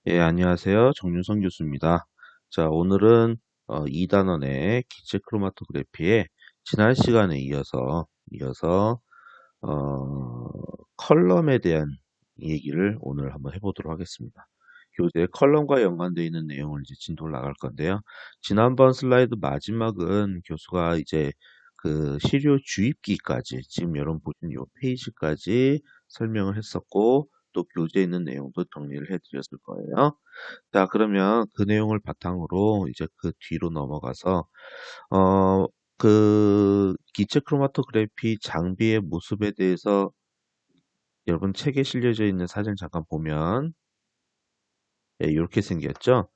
예, 안녕하세요. 정윤성 교수입니다. 자, 오늘은 2단원의 기체 크로마토그래피의 지난 시간에 이어서 컬럼에 대한 얘기를 오늘 한번 해보도록 하겠습니다. 교재 컬럼과 연관되어 있는 내용을 이제 진도를 나갈 건데요. 지난번 슬라이드 마지막은 교수가 이제 그 시료 주입기까지 지금 여러분 보시는 이 페이지까지 설명을 했었고 또 교재에 있는 내용도 정리를 해드렸을 거예요. 자, 그러면 그 내용을 바탕으로 이제 그 뒤로 넘어가서 어, 그 기체 크로마토그래피 장비의 모습에 대해서 여러분 책에 실려져 있는 사진 잠깐 보면 이렇게 생겼죠?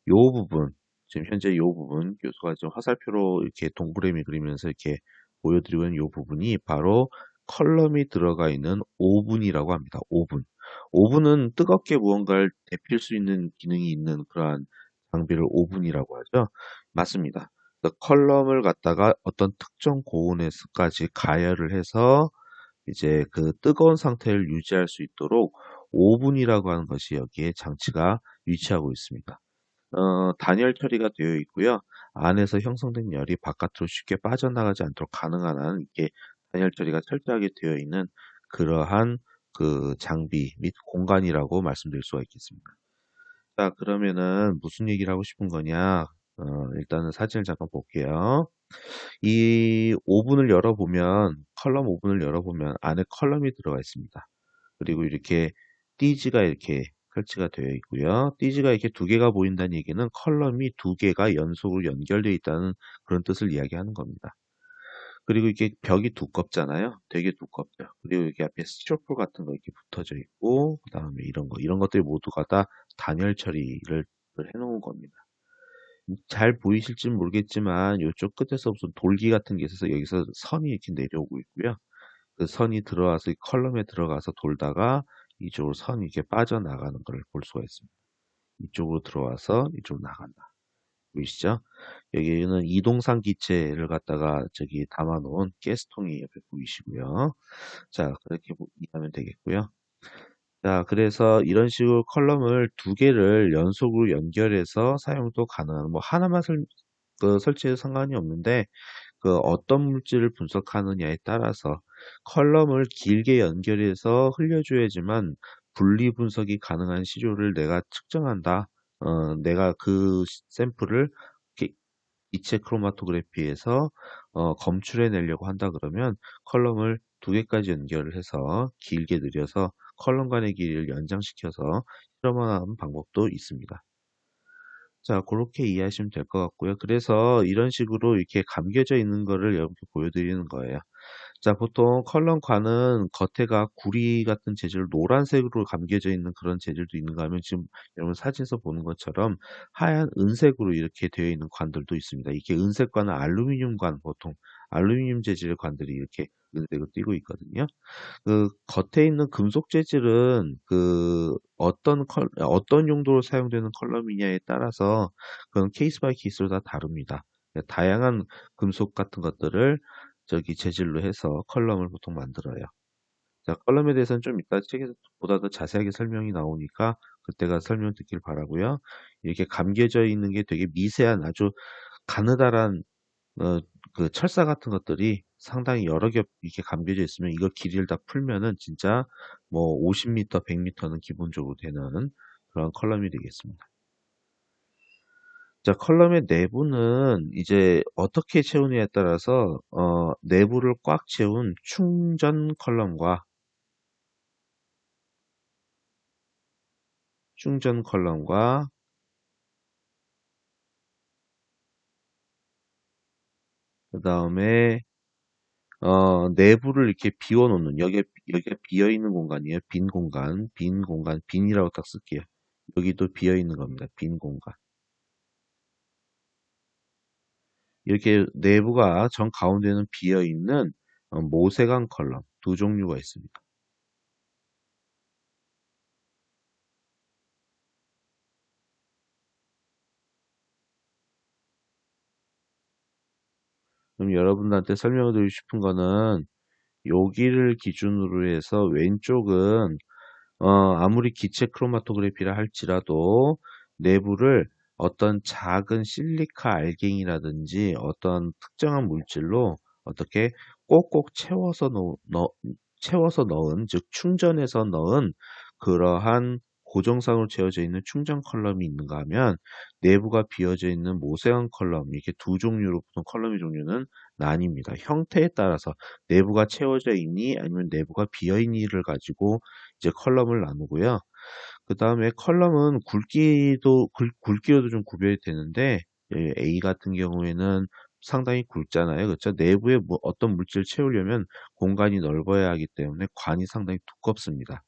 요 부분, 지금 현재 요 부분 교수가 좀 화살표로 이렇게 동그라미 그리면서 이렇게 보여드리고 있는 요 부분이 바로 컬럼이 들어가 있는 오븐이라고 합니다. 오븐. 오븐은 뜨겁게 무언가를 데필 수 있는 기능이 있는 그러한 장비를 오븐이라고 하죠. 맞습니다. 그래서 컬럼을 갖다가 어떤 특정 고온에서까지 가열을 해서 이제 그 뜨거운 상태를 유지할 수 있도록 오븐이라고 하는 것이 여기에 장치가 위치하고 있습니다. 단열 처리가 되어 있고요. 안에서 형성된 열이 바깥으로 쉽게 빠져나가지 않도록 가능한 한 이렇게 단열 처리가 철저하게 되어 있는 그러한 그 장비 및 공간이라고 말씀드릴 수가 있겠습니다. 자, 그러면은 무슨 얘기를 하고 싶은 거냐? 일단은 사진을 잠깐 볼게요. 이 오븐을 열어보면, 컬럼 오븐을 열어보면 안에 컬럼이 들어가 있습니다. 그리고 이렇게 띠지가 이렇게 설치가 되어 있고요. 띠지가 이렇게 두 개가 보인다는 얘기는 컬럼이 두 개가 연속으로 연결되어 있다는 그런 뜻을 이야기하는 겁니다. 그리고 이게 벽이 두껍잖아요. 되게 두껍죠. 그리고 여기 앞에 스티로폴 같은 거 이렇게 붙어져 있고, 그 다음에 이런 것들이 모두가 다 단열 처리를 해놓은 겁니다. 잘 보이실지 모르겠지만 이쪽 끝에서 무슨 돌기 같은 게 있어서 여기서 선이 이렇게 내려오고 있고요. 그 선이 들어와서 이 컬럼에 들어가서 돌다가 이쪽으로 선이 이렇게 빠져나가는 걸 볼 수가 있습니다. 이쪽으로 들어와서 이쪽으로 나간다. 보이시죠? 여기는 이동상 기체를 갖다가 저기 담아놓은 가스통이 옆에 보이시고요. 자, 그렇게 이해하면 되겠고요. 자, 그래서 이런 식으로 컬럼을 두 개를 연속으로 연결해서 사용도 가능한, 뭐 하나만 설치해도 상관이 없는데, 그 어떤 물질을 분석하느냐에 따라서 컬럼을 길게 연결해서 흘려줘야지만 분리 분석이 가능한 시료를 내가 측정한다. 내가 그 샘플을 이렇게 이체 크로마토그래피에서 검출해 내려고 한다 그러면 컬럼을 두 개까지 연결을 해서 길게 늘려서 컬럼 간의 길이를 연장시켜서 실험하는 방법도 있습니다. 자, 그렇게 이해하시면 될 것 같고요. 그래서 이런 식으로 이렇게 감겨져 있는 거를 여러분께 보여드리는 거예요. 자, 보통 컬럼관은 겉에가 구리 같은 재질, 노란색으로 감겨져 있는 그런 재질도 있는가 하면 지금 여러분 사진에서 보는 것처럼 하얀 은색으로 이렇게 되어 있는 관들도 있습니다. 이게 은색관은 알루미늄 관, 보통 알루미늄 재질의 관들이 이렇게 은색으로 띄고 있거든요. 그 겉에 있는 금속 재질은 그 어떤 용도로 사용되는 컬럼이냐에 따라서 그건 케이스 바이 케이스로 다 다릅니다. 다양한 금속 같은 것들을 저기 재질로 해서 컬럼을 보통 만들어요. 자, 컬럼에 대해서는 좀 이따 책에서 보다 더 자세하게 설명이 나오니까 그때가 설명 듣길 바라고요. 이렇게 감겨져 있는 게 되게 미세한 아주 가느다란 어, 그 철사 같은 것들이 상당히 여러 겹 이렇게 감겨져 있으면 이거 길이를 다 풀면은 진짜 뭐 50m, 100m는 기본적으로 되는 그런 컬럼이 되겠습니다. 자, 컬럼의 내부는 이제 어떻게 채우느냐에 따라서 내부를 꽉 채운 충전 컬럼과 그 다음에 내부를 이렇게 비워놓는 여기가 비어 있는 공간이에요. 빈 공간, 빈이라고 딱 쓸게요. 여기도 비어 있는 겁니다. 빈 공간. 이렇게 내부가 정 가운데는 비어 있는 모세관 컬럼 두 종류가 있습니다. 그럼 여러분들한테 설명을 드리고 싶은 거는 여기를 기준으로 해서 왼쪽은 아무리 기체 크로마토그래피라 할지라도 내부를 어떤 작은 실리카 알갱이라든지 어떤 특정한 물질로 어떻게 꼭꼭 채워서 넣은, 즉 충전해서 넣은 그러한 고정상으로 채워져 있는 충전 컬럼이 있는가 하면 내부가 비어져 있는 모세관 컬럼, 이렇게 두 종류로 보통 컬럼의 종류는 나뉩니다. 형태에 따라서 내부가 채워져 있니 아니면 내부가 비어 있니를 가지고 이제 컬럼을 나누고요. 그 다음에 컬럼은 굵기로도 좀 구별이 되는데, A 같은 경우에는 상당히 굵잖아요. 그렇죠? 내부에 어떤 물질을 채우려면 공간이 넓어야 하기 때문에 관이 상당히 두껍습니다.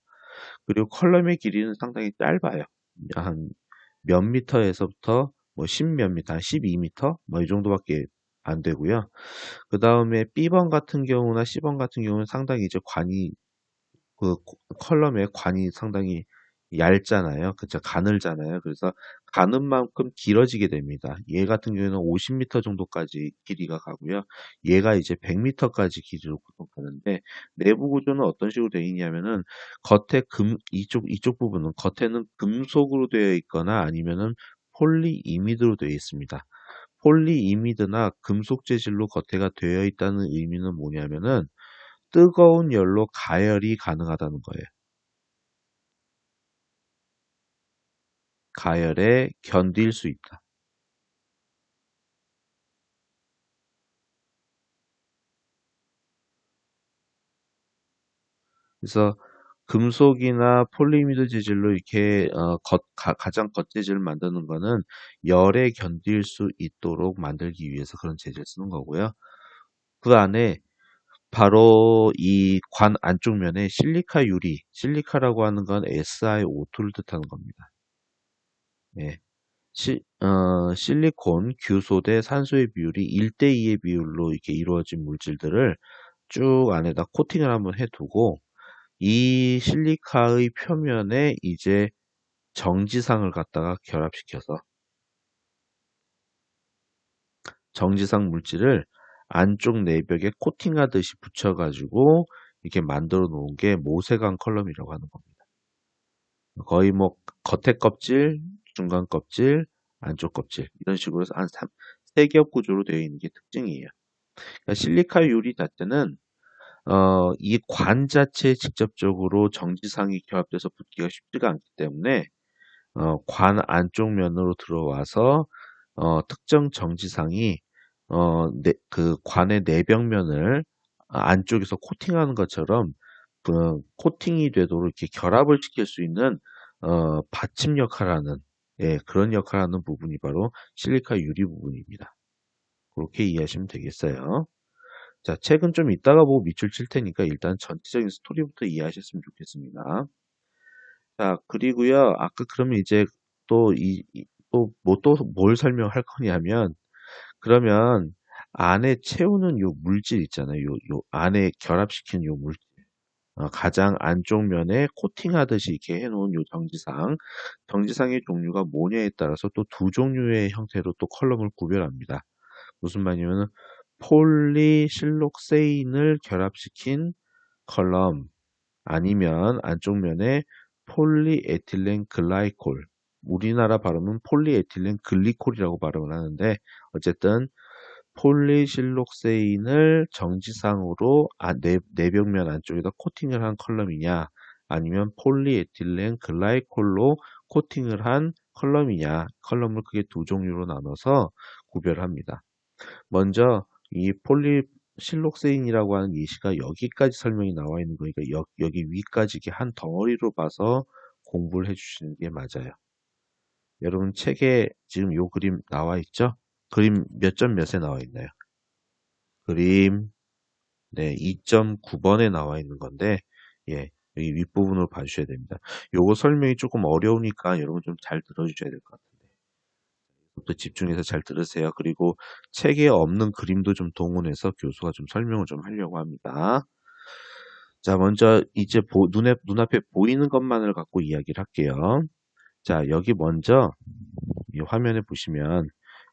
그리고 컬럼의 길이는 상당히 짧아요. 한 몇 미터에서부터 뭐 10 몇 미터, 한 12미터? 뭐 이 정도밖에 안 되고요. 그 다음에 B번 같은 경우나 C번 같은 경우는 상당히 이제 컬럼의 관이 상당히 얇잖아요. 그쵸? 가늘잖아요. 그래서 가는 만큼 길어지게 됩니다. 얘 같은 경우에는 50m 정도까지 길이가 가고요. 얘가 이제 100m까지 길이로 구성되는데, 내부 구조는 어떤 식으로 되어 있냐면은 이쪽 부분은 겉에는 금속으로 되어 있거나 아니면은 폴리이미드로 되어 있습니다. 폴리이미드나 금속 재질로 겉에가 되어 있다는 의미는 뭐냐면은 뜨거운 열로 가열이 가능하다는 거예요. 가열에 견딜 수 있다. 그래서 금속이나 폴리미드 재질로 이렇게 가장 겉재질을 만드는 거는 열에 견딜 수 있도록 만들기 위해서 그런 재질을 쓰는 거고요. 그 안에 바로 이 관 안쪽 면에 실리카 유리, 실리카라고 하는 건 SiO2를 뜻하는 겁니다. 예. 실리콘, 규소 대 산소의 비율이 1대2의 비율로 이렇게 이루어진 물질들을 쭉 안에다 코팅을 한번 해두고, 이 실리카의 표면에 이제 정지상을 갖다가 결합시켜서 정지상 물질을 안쪽 내벽에 코팅하듯이 붙여가지고 이렇게 만들어 놓은 게 모세관 컬럼이라고 하는 겁니다. 거의 뭐 겉에 껍질, 중간 껍질, 안쪽 껍질 이런 식으로 해서 한 3겹 구조로 되어 있는 게 특징이에요. 그러니까 실리카 유리 자체는 이 관 자체에 직접적으로 정지상이 결합돼서 붙기가 쉽지가 않기 때문에 관 안쪽 면으로 들어와서 특정 정지상이 그 관의 내벽면을 안쪽에서 코팅하는 것처럼 그 코팅이 되도록 이렇게 결합을 시킬 수 있는 받침 역할을 하는, 예, 그런 역할을 하는 부분이 바로 실리카 유리 부분입니다. 그렇게 이해하시면 되겠어요. 자, 책은 좀 이따가 보고 밑줄 칠 테니까 일단 전체적인 스토리부터 이해하셨으면 좋겠습니다. 자, 그리고요, 아까 그러면 이제 또 또 뭘 설명할 거냐면, 그러면 안에 채우는 요 물질 있잖아요. 요 안에 결합시킨 요 물질. 가장 안쪽 면에 코팅하듯이 이렇게 해놓은 요 정지상의 종류가 뭐냐에 따라서 또 두 종류의 형태로 또 컬럼을 구별합니다. 무슨 말이냐면은 폴리실록세인을 결합시킨 컬럼, 아니면 안쪽 면에 폴리에틸렌 글라이콜, 우리나라 발음은 폴리에틸렌 글리콜이라고 발음을 하는데, 어쨌든 폴리실록세인을 정지상으로 내벽면 안쪽에다 코팅을 한 컬럼이냐, 아니면 폴리에틸렌 글라이콜로 코팅을 한 컬럼이냐, 컬럼을 크게 두 종류로 나눠서 구별합니다. 먼저 이 폴리실록세인이라고 하는 예시가 여기까지 설명이 나와 있는 거니까 여기 위까지 이렇게 한 덩어리로 봐서 공부를 해주시는 게 맞아요. 여러분 책에 지금 요 그림 나와 있죠? 그림 몇 점 몇에 나와 있나요? 그림 네 2.9번에 나와 있는 건데, 예, 여기 윗부분으로 봐주셔야 됩니다. 요거 설명이 조금 어려우니까 여러분 좀 잘 들어주셔야 될 것 같은데, 또 집중해서 잘 들으세요. 그리고 책에 없는 그림도 좀 동원해서 교수가 좀 설명을 좀 하려고 합니다. 자, 먼저 이제 눈앞에 보이는 것만을 갖고 이야기를 할게요. 자, 여기 먼저 이 화면에 보시면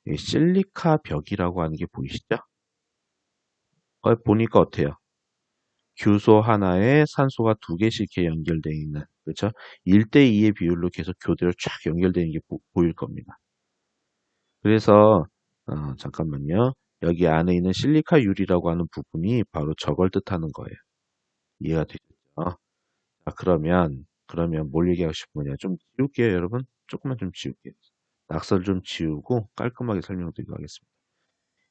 이 실리카 벽이라고 하는 게 보이시죠? 보니까 어때요? 규소 하나에 산소가 두 개씩 이렇게 연결되어 있는, 그렇죠? 1대2의 비율로 계속 교대로 쫙 연결되는 게 보일 겁니다. 그래서 잠깐만요. 여기 안에 있는 실리카 유리라고 하는 부분이 바로 저걸 뜻하는 거예요. 이해가 되시죠? 자, 그러면 뭘 얘기하고 싶은 거냐? 좀 지울게요, 여러분. 조금만 좀 지울게요. 낙서를 좀 지우고 깔끔하게 설명드리도록 하겠습니다.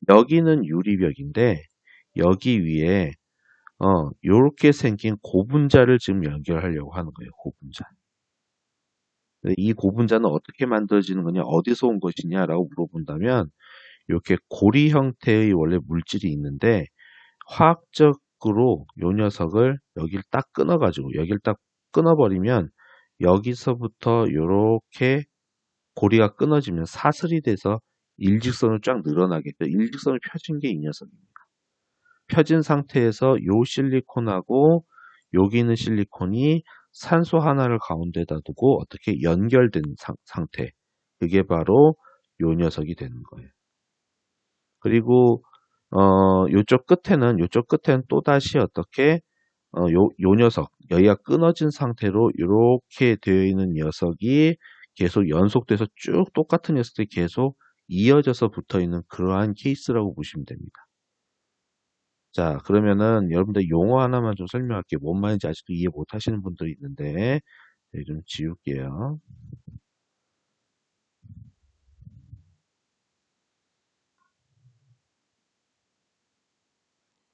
여기는 유리벽인데 여기 위에 요렇게 생긴 고분자를 지금 연결하려고 하는 거예요. 고분자. 이 고분자는 어떻게 만들어지는 거냐, 어디서 온 것이냐라고 물어본다면 이렇게 고리 형태의 원래 물질이 있는데 화학적으로 요 녀석을 여기를 딱 끊어가지고 여기를 딱 끊어버리면 여기서부터 이렇게 고리가 끊어지면 사슬이 돼서 일직선으로 쫙 늘어나게 돼요. 일직선을 펴진 게 이 녀석입니다. 펴진 상태에서 요 실리콘하고 여기 있는 실리콘이 산소 하나를 가운데다 두고 어떻게 연결된 상태. 그게 바로 요 녀석이 되는 거예요. 그리고 요쪽 끝에는 또다시 어떻게 요 녀석, 여기가 끊어진 상태로 이렇게 되어 있는 녀석이 계속 연속돼서 쭉 똑같은 녀석들이 계속 이어져서 붙어 있는 그러한 케이스라고 보시면 됩니다. 자, 그러면은 여러분들 용어 하나만 좀 설명할게요. 뭔 말인지 아직도 이해 못 하시는 분들이 있는데, 네, 좀 지울게요.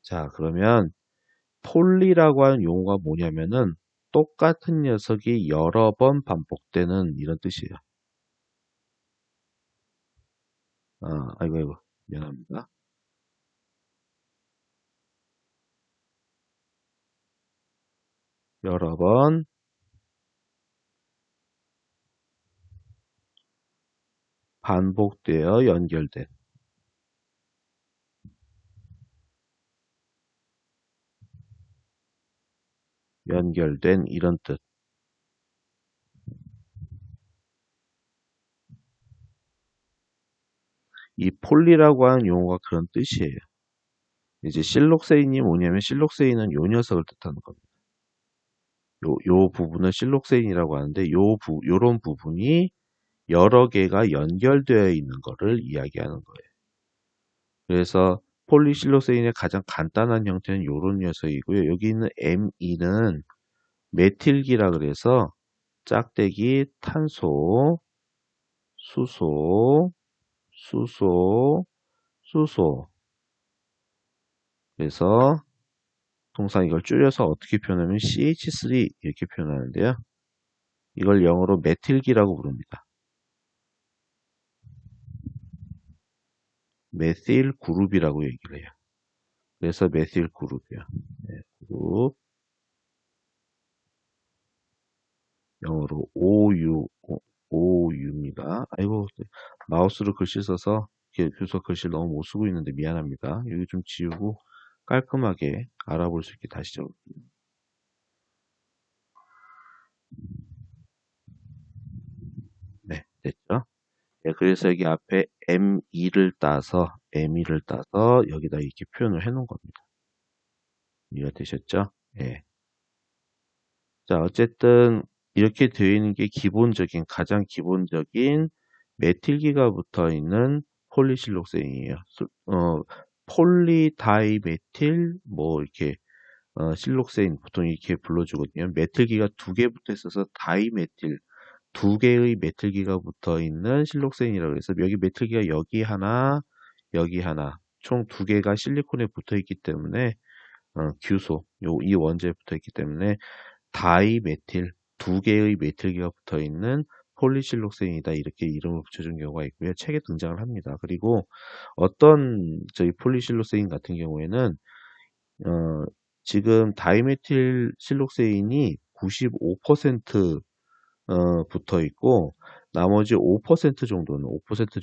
자, 그러면 폴리라고 하는 용어가 뭐냐면은 똑같은 녀석이 여러 번 반복되는 이런 뜻이에요. 아이고, 미안합니다. 여러 번 반복되어 연결된 이런 뜻. 이 폴리라고 하는 용어가 그런 뜻이에요. 이제 실록세인이 뭐냐면 실록세인은 요 녀석을 뜻하는 겁니다. 요 부분을 실록세인이라고 하는데 요런 부분이 여러 개가 연결되어 있는 거를 이야기하는 거예요. 그래서 폴리실로세인의 가장 간단한 형태는 요런 녀석이고요. 여기 있는 Me 는 메틸기라 그래서 짝대기 탄소, 수소, 수소, 수소. 그래서 통상 이걸 줄여서 어떻게 표현하면 CH3 이렇게 표현하는데요. 이걸 영어로 메틸기라고 부릅니다. 메틸 그룹이라고 얘기를 해요. 그래서 메틸 그룹이요. 네, 그룹 영어로 OU입니다. 아이고, 마우스로 글씨 써서 교서 글씨를 너무 못 쓰고 있는데 미안합니다. 여기 좀 지우고 깔끔하게 알아볼 수 있게 다시 적을게요. 네, 됐죠? 네, 그래서 여기 앞에 ME를 따서 여기다 이렇게 표현을 해 놓은 겁니다. 이해가 되셨죠? 네. 자, 어쨌든 이렇게 되어 있는 게 가장 기본적인 메틸기가 붙어 있는 폴리실록세인이에요. 폴리다이메틸 뭐 이렇게 실록세인 보통 이렇게 불러주거든요. 메틸기가 두 개 붙어 있어서 다이메틸, 두 개의 메틸기가 붙어 있는 실록세인이라고 해서 여기 메틸기가 여기 하나 총 두 개가 실리콘에 붙어 있기 때문에 규소 이 원자에 붙어 있기 때문에 다이메틸, 두 개의 메틸기가 붙어 있는 폴리실록세인이다 이렇게 이름을 붙여준 경우가 있고요. 책에 등장을 합니다. 그리고 어떤 저희 폴리실록세인 같은 경우에는 어, 지금 다이메틸 실록세인이 95% 붙어 있고 나머지 5%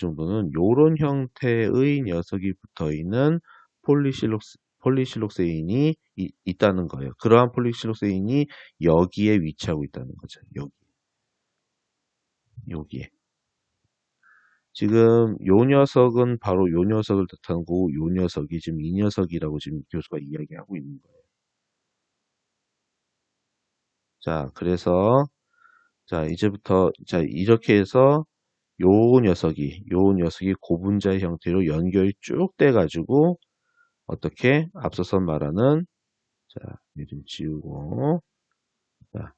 정도는 요런 형태의 녀석이 붙어 있는 폴리실록세인이 있다는 거예요. 그러한 폴리실록세인이 여기에 위치하고 있다는 거죠. 여기에. 지금 요 녀석은 바로 요 녀석을 뜻하고 요 녀석이 지금 이 녀석이라고 지금 교수가 이야기하고 있는 거예요. 자, 그래서 자, 이제부터 자, 이렇게 해서 요 녀석이 고분자의 형태로 연결이 쭉 돼 가지고 어떻게 앞서서 말하는 자, 이좀 지우고 자,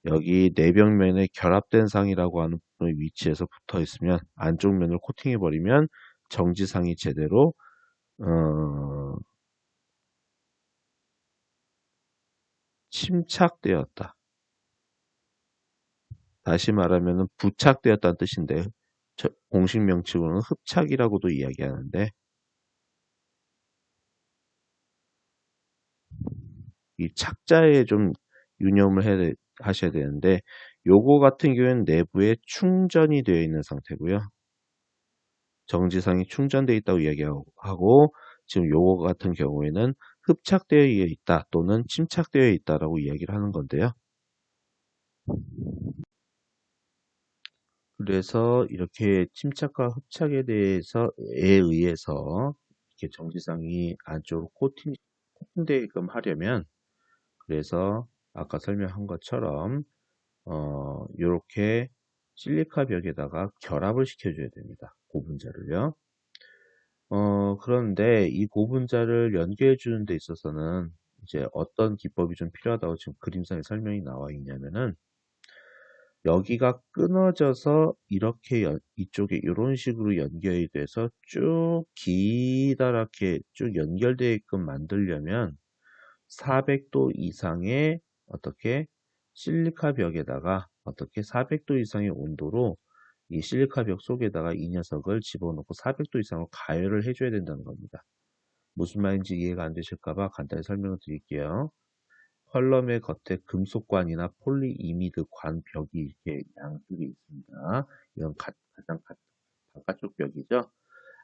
여기 내벽면에 결합된 상이라고 하는 위치에서 붙어 있으면 안쪽 면을 코팅해 버리면 정지상이 제대로 어, 침착되었다. 다시 말하면 부착되었다는 뜻인데 공식 명칭으로는 흡착이라고도 이야기하는데 이 착자에 좀 유념을 하셔야 되는데 요거 같은 경우에는 내부에 충전이 되어 있는 상태고요. 정지상이 충전되어 있다고 이야기하고 지금 요거 같은 경우에는 흡착되어 있다 또는 침착되어 있다라고 이야기를 하는 건데요. 그래서 이렇게 침착과 흡착에 의해서 이렇게 정지상이 안쪽으로 코팅되게끔 하려면 그래서 아까 설명한 것처럼 요렇게 실리카 벽에다가 결합을 시켜줘야 됩니다. 고분자를요. 그런데 이 고분자를 연결해 주는 데 있어서는 이제 어떤 기법이 좀 필요하다고 지금 그림상에 설명이 나와 있냐면은 여기가 끊어져서 이렇게 이쪽에 이런 식으로 연결이 돼서 쭉 기다랗게 쭉 연결되게끔 만들려면 400도 이상의 어떻게 실리카 벽에다가 어떻게 400도 이상의 온도로 이 실리카 벽 속에다가 이 녀석을 집어넣고 400도 이상으로 가열을 해줘야 된다는 겁니다. 무슨 말인지 이해가 안 되실까봐 간단히 설명을 드릴게요. 컬럼의 겉에 금속관이나 폴리이미드 관 벽이 이렇게 양쪽에 있습니다. 이건 가장 바깥쪽 벽이죠.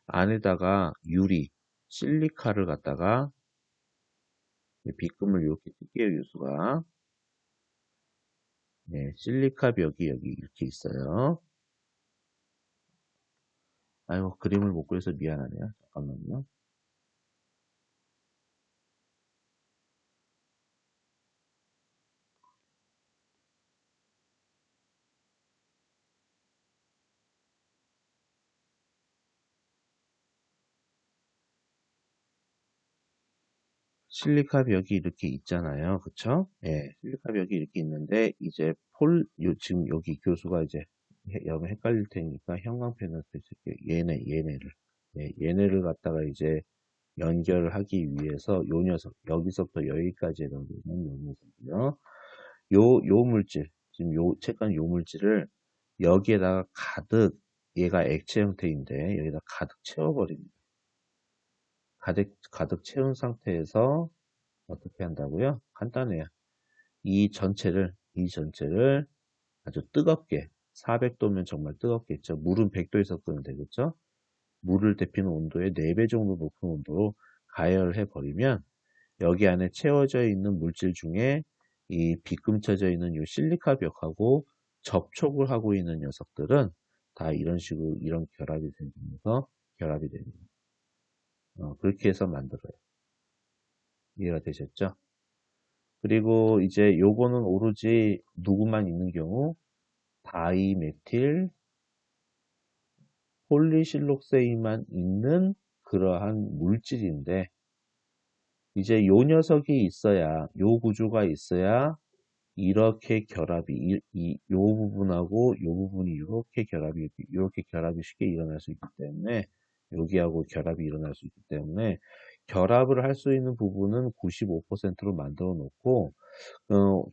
안에다가 유리, 실리카를 갖다가 빗금을 이렇게 뜰게요, 유수가. 네, 실리카 벽이 여기 이렇게 있어요. 아이고, 그림을 못 그려서 미안하네요. 잠깐만요. 실리카 벽이 이렇게 있잖아요. 그쵸? 예, 실리카 벽이 이렇게 있는데, 이제 지금 여기 교수가 이제 여러분 헷갈릴 테니까 형광펜을 쓰실게요. 얘네를. 예, 얘네를 갖다가 이제 연결을 하기 위해서 요 녀석, 여기서부터 여기까지 해당되는 요 녀석이요. 요 물질, 지금 책간 요 물질을 여기에다가 얘가 액체 형태인데, 여기다 가득 채워버립니다. 가득 채운 상태에서 어떻게 한다고요? 간단해요. 이 전체를 아주 뜨겁게, 400도면 정말 뜨겁겠죠. 물은 100도에서 끓으면 되겠죠. 물을 데피는 온도의 4배 정도 높은 온도로 가열해 버리면 여기 안에 채워져 있는 물질 중에 이 빗금쳐져 있는 이 실리카 벽하고 접촉을 하고 있는 녀석들은 다 이런 식으로 이런 결합이 생기면서 결합이 됩니다. 그렇게 해서 만들어요. 이해가 되셨죠? 그리고 이제 요거는 오로지 누구만 있는 경우 다이메틸 폴리실록세인만 있는 그러한 물질인데 이제 요 녀석이 있어야 요 구조가 있어야 이렇게 결합이 요 부분하고 요 부분이 이렇게 결합이 쉽게 일어날 수 있기 때문에 여기하고 결합이 일어날 수 있기 때문에 결합을 할 수 있는 부분은 95%로 만들어 놓고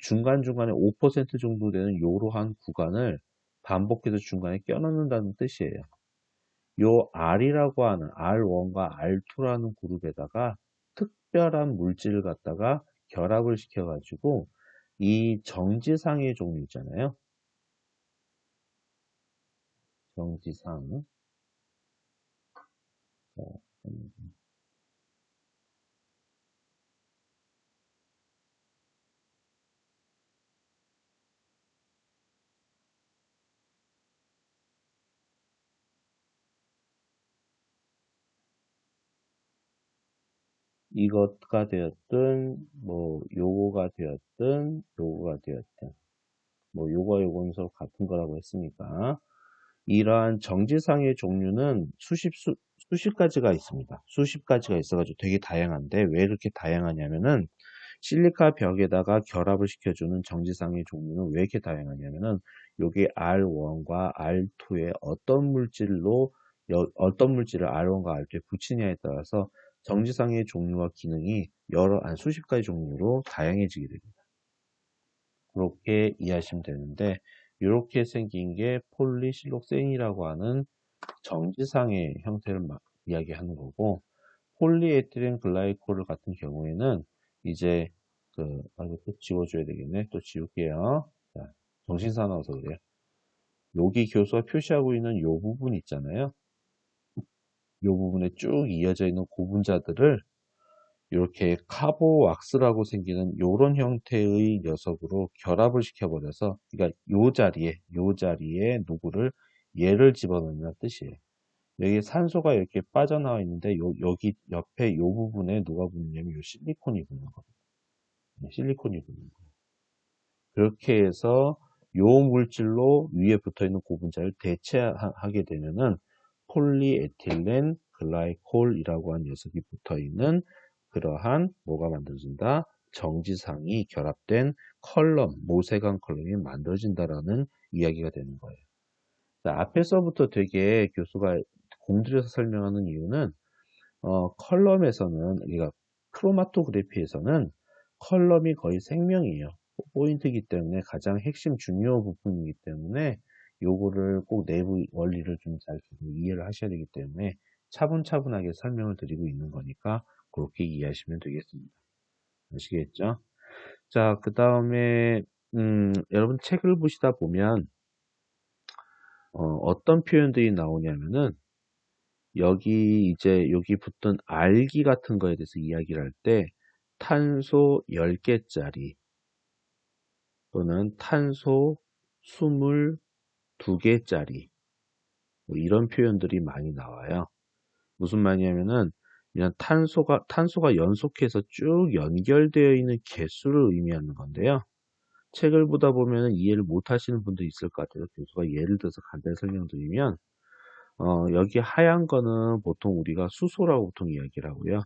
중간중간에 5% 정도 되는 요러한 구간을 반복해서 중간에 껴넣는다는 뜻이에요. 요 R이라고 하는 R1과 R2라는 그룹에다가 특별한 물질을 갖다가 결합을 시켜가지고 이 정지상의 종류 있잖아요. 정지상. 자, 이것가 되었든 뭐 요거가 되었든 요거가 되었든 뭐 요거는 서로 같은 거라고 했으니까 이러한 정지상의 종류는 수십 가지가 있습니다. 수십 가지가 있어가지고 되게 다양한데 왜 그렇게 다양하냐면은 실리카 벽에다가 결합을 시켜주는 정지상의 종류는 왜 이렇게 다양하냐면은 요게 R1과 R2에 어떤 물질을 R1과 R2에 붙이냐에 따라서 정지상의 종류와 기능이 수십 가지 종류로 다양해지게 됩니다. 그렇게 이해하시면 되는데 이렇게 생긴 게 폴리실록센이라고 하는 정지상의 형태를 이야기하는 거고 폴리에틸렌 글라이콜 같은 경우에는 이제 이거 또 지워줘야 되겠네. 또 지울게요. 자, 정신사나워서 그래요. 여기 교수가 표시하고 있는 요 부분 있잖아요. 요 부분에 쭉 이어져 있는 고분자들을 이렇게 카보왁스라고 생기는 요런 형태의 녀석으로 결합을 시켜버려서 그러니까 요 자리에 누구를 얘를 집어넣는 뜻이에요. 여기 산소가 이렇게 빠져나와 있는데 여기 옆에 요 부분에 누가 붙느냐면 요 실리콘이 붙는 겁니다. 실리콘이 붙는 거예요. 그렇게 해서 요 물질로 위에 붙어 있는 고분자를 대체하게 되면은 폴리에틸렌 글라이콜이라고 하는 녀석이 붙어 있는 그러한 뭐가 만들어진다? 정지상이 결합된 모세관 컬럼이 만들어진다라는 이야기가 되는 거예요. 자, 앞에서부터 되게 교수가 공들여서 설명하는 이유는 컬럼에서는 그러니까 크로마토그래피에서는 컬럼이 거의 생명이에요. 포인트이기 때문에 가장 핵심 중요 부분이기 때문에 요거를 꼭 내부 원리를 좀 잘 이해를 하셔야 되기 때문에 차분차분하게 설명을 드리고 있는 거니까 그렇게 이해하시면 되겠습니다. 아시겠죠? 자, 그 다음에 여러분 책을 보시다 보면 어떤 표현들이 나오냐면은 여기 붙은 알기 같은 거에 대해서 이야기를 할 때 탄소 10개짜리 또는 탄소 22개짜리 뭐 이런 표현들이 많이 나와요. 무슨 말이냐면은 그냥 탄소가 연속해서 쭉 연결되어 있는 개수를 의미하는 건데요. 책을 보다 보면 이해를 못 하시는 분도 있을 것 같아요. 교수가 예를 들어서 간단히 설명드리면 여기 하얀 거는 보통 우리가 수소라고 보통 이야기를 하고요.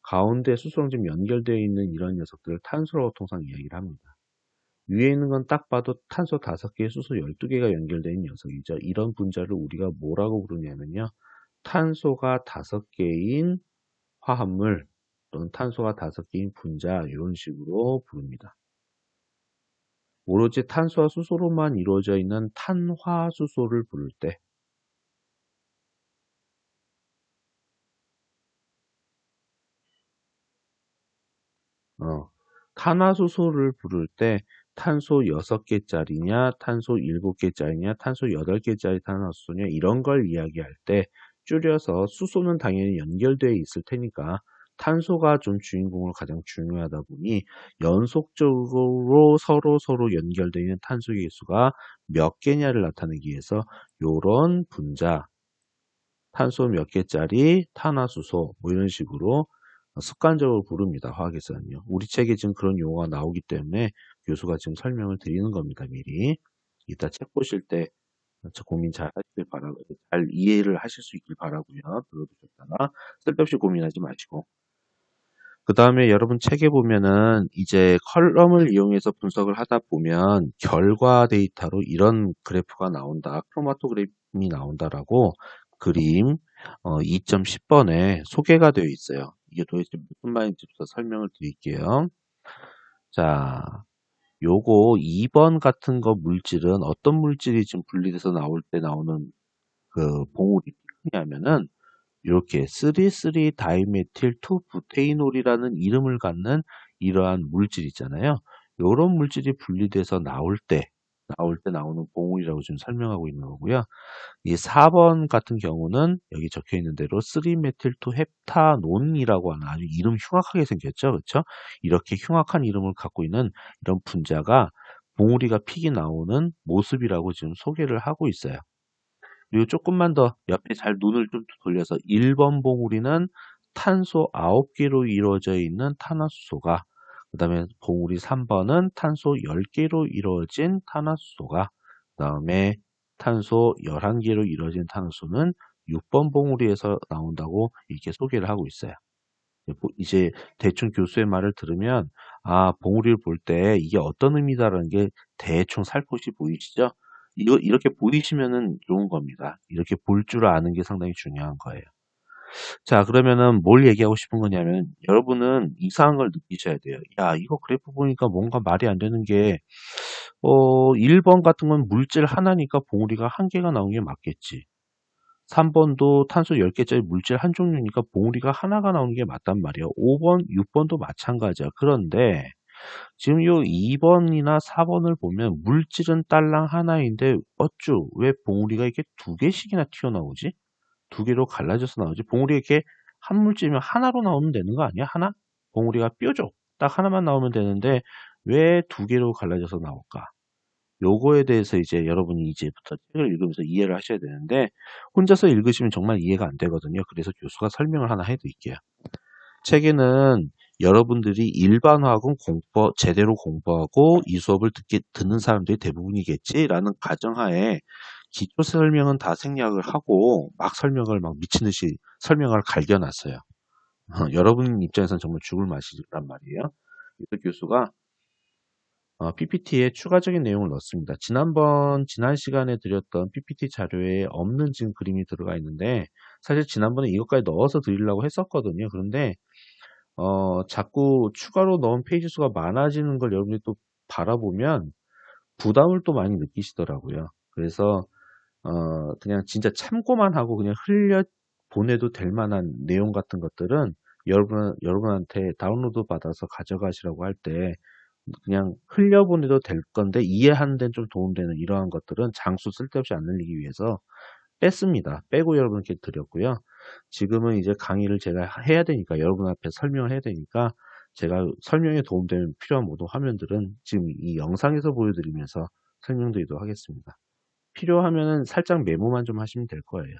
가운데 수소랑 좀 연결되어 있는 이런 녀석들을 탄소라고 통상 이야기를 합니다. 위에 있는 건 딱 봐도 탄소 5개, 수소 12개가 연결되어 있는 녀석이죠. 이런 분자를 우리가 뭐라고 부르냐면요. 탄소가 5개인 화합물 또는 탄소가 5개인 분자 이런 식으로 부릅니다. 오로지 탄소와 수소로만 이루어져 있는 탄화수소를 부를 때 탄화수소를 부를 때 탄소 6개짜리냐, 탄소 7개짜리냐, 탄소 8개짜리 탄화수소냐 이런 걸 이야기할 때 줄여서 수소는 당연히 연결되어 있을 테니까 탄소가 좀 주인공을 가장 중요하다 보니 연속적으로 서로 연결되어 있는 탄소 개수가 몇 개냐를 나타내기 위해서 이런 분자 탄소 몇 개짜리 탄화수소 뭐 이런 식으로 습관적으로 부릅니다. 화학에서는요. 우리 책에 지금 그런 용어가 나오기 때문에 교수가 지금 설명을 드리는 겁니다. 미리. 이따 책 보실 때 고민 잘 하시길 바라고 잘 이해를 하실 수 있길 바라고요. 들어두셨다가 쓸데없이 고민하지 마시고. 그 다음에 여러분 책에 보면은 이제 컬럼을 이용해서 분석을 하다 보면 결과 데이터로 이런 그래프가 나온다. 크로마토그램이 나온다라고 그림 2.10번에 소개가 되어 있어요. 이게 도대체 무슨 말인지부터 설명을 드릴게요. 자, 요거 2번 같은 거 물질은 어떤 물질이 지금 분리돼서 나올 때 나오는 그 봉우리 피크냐면은 이렇게 3,3-다이메틸 2부테이놀이라는 이름을 갖는 이러한 물질 있잖아요. 이런 물질이 분리돼서 나올 때 나오는 봉우리라고 지금 설명하고 있는 거고요. 이 4번 같은 경우는 여기 적혀 있는 대로 3메틸2헵타논이라고 하는 아주 이름 흉악하게 생겼죠. 그렇죠? 이렇게 흉악한 이름을 갖고 있는 이런 분자가 봉우리가 픽이 나오는 모습이라고 지금 소개를 하고 있어요. 그리고 조금만 더 옆에 잘 눈을 좀 돌려서 1번 봉우리는 탄소 9개로 이루어져 있는 탄화수소가, 그 다음에 봉우리 3번은 탄소 10개로 이루어진 탄화수소가, 그 다음에 탄소 11개로 이루어진 탄화수소는 6번 봉우리에서 나온다고 이렇게 소개를 하고 있어요. 이제 대충 교수의 말을 들으면, 아, 봉우리를 볼 때 이게 어떤 의미다라는 게 대충 살포시 보이시죠? 이렇게 보이시면은 좋은 겁니다. 이렇게 볼 줄 아는 게 상당히 중요한 거예요. 자, 그러면은 뭘 얘기하고 싶은 거냐면, 여러분은 이상한 걸 느끼셔야 돼요. 야, 이거 그래프 보니까 뭔가 말이 안 되는 게, 1번 같은 건 물질 하나니까 봉우리가 한 개가 나온 게 맞겠지. 3번도 탄소 10개짜리 물질 한 종류니까 봉우리가 하나가 나오는 게 맞단 말이에요. 5번, 6번도 마찬가지야. 그런데 지금 요 2번이나 4번을 보면 물질은 딸랑 하나인데 어쭈 왜 봉우리가 이렇게 두 개씩이나 튀어나오지? 두 개로 갈라져서 나오지? 봉우리 이렇게 한 물질이면 하나로 나오면 되는 거 아니야? 하나? 봉우리가 뾰족 딱 하나만 나오면 되는데 왜 두 개로 갈라져서 나올까? 요거에 대해서 이제 여러분이 이제부터 책을 읽으면서 이해를 하셔야 되는데, 혼자서 읽으시면 정말 이해가 안 되거든요. 그래서 교수가 설명을 하나 해드릴게요. 책에는 여러분들이 일반화학은 제대로 공부하고 이 수업을 듣는 사람들이 대부분이겠지라는 가정하에 기초 설명은 다 생략을 하고 막 설명을 막 미친 듯이 설명을 갈겨놨어요. 여러분 입장에서는 정말 죽을 맛이란 말이에요. 그래서 교수가 PPT에 추가적인 내용을 넣었습니다. 지난 시간에 드렸던 PPT 자료에 없는 지금 그림이 들어가 있는데, 사실 지난번에 이것까지 넣어서 드리려고 했었거든요. 그런데, 자꾸 추가로 넣은 페이지 수가 많아지는 걸 여러분이 또 바라보면 부담을 또 많이 느끼시더라고요. 그래서, 그냥 진짜 참고만 하고 그냥 흘려 보내도 될 만한 내용 같은 것들은 여러분한테 다운로드 받아서 가져가시라고 할 때 그냥 흘려보내도 될 건데 이해하는 데는 좀 도움되는 이러한 것들은 장수 쓸데없이 안 늘리기 위해서 뺐습니다. 빼고 여러분께 드렸고요. 지금은 이제 강의를 제가 해야 되니까 여러분 앞에 설명을 해야 되니까 제가 설명에 도움되는 필요한 모든 화면들은 지금 이 영상에서 보여드리면서 설명드리도록 하겠습니다. 필요하면은 살짝 메모만 좀 하시면 될 거예요.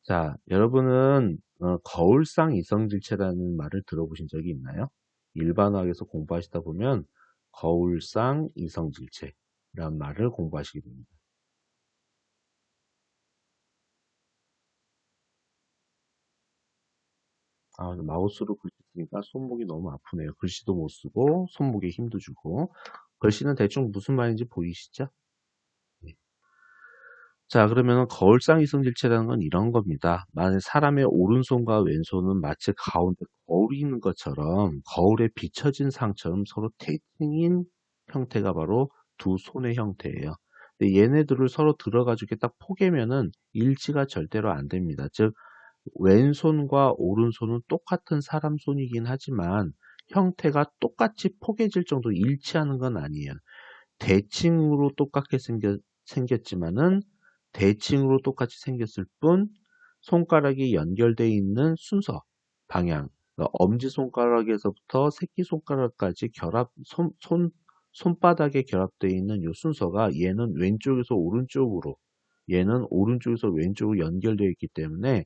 자, 여러분은 거울상 이성질체라는 말을 들어보신 적이 있나요? 일반화학에서 공부하시다 보면 거울상 이성질체라는 말을 공부하시게 됩니다. 아, 마우스로 글씨 쓰니까 손목이 너무 아프네요. 글씨도 못 쓰고 손목에 힘도 주고. 글씨는 대충 무슨 말인지 보이시죠? 네. 자, 그러면 거울상 이성질체라는 건 이런 겁니다. 만약 사람의 오른손과 왼손은 마치 가운데 거울이 있는 것처럼 거울에 비춰진 상처럼 서로 대칭인 형태가 바로 두 손의 형태예요. 근데 얘네들을 서로 들어가지고 이렇게 딱 포개면은 일치가 절대로 안 됩니다. 즉, 왼손과 오른손은 똑같은 사람 손이긴 하지만 형태가 똑같이 포개질 정도로 일치하는 건 아니에요. 대칭으로 똑같게 생겼지만은 대칭으로 똑같이 생겼을 뿐 손가락이 연결되어 있는 순서, 방향, 그러니까 엄지손가락에서부터 새끼손가락까지 손바닥에 결합되어 있는 이 순서가 얘는 왼쪽에서 오른쪽으로, 얘는 오른쪽에서 왼쪽으로 연결되어 있기 때문에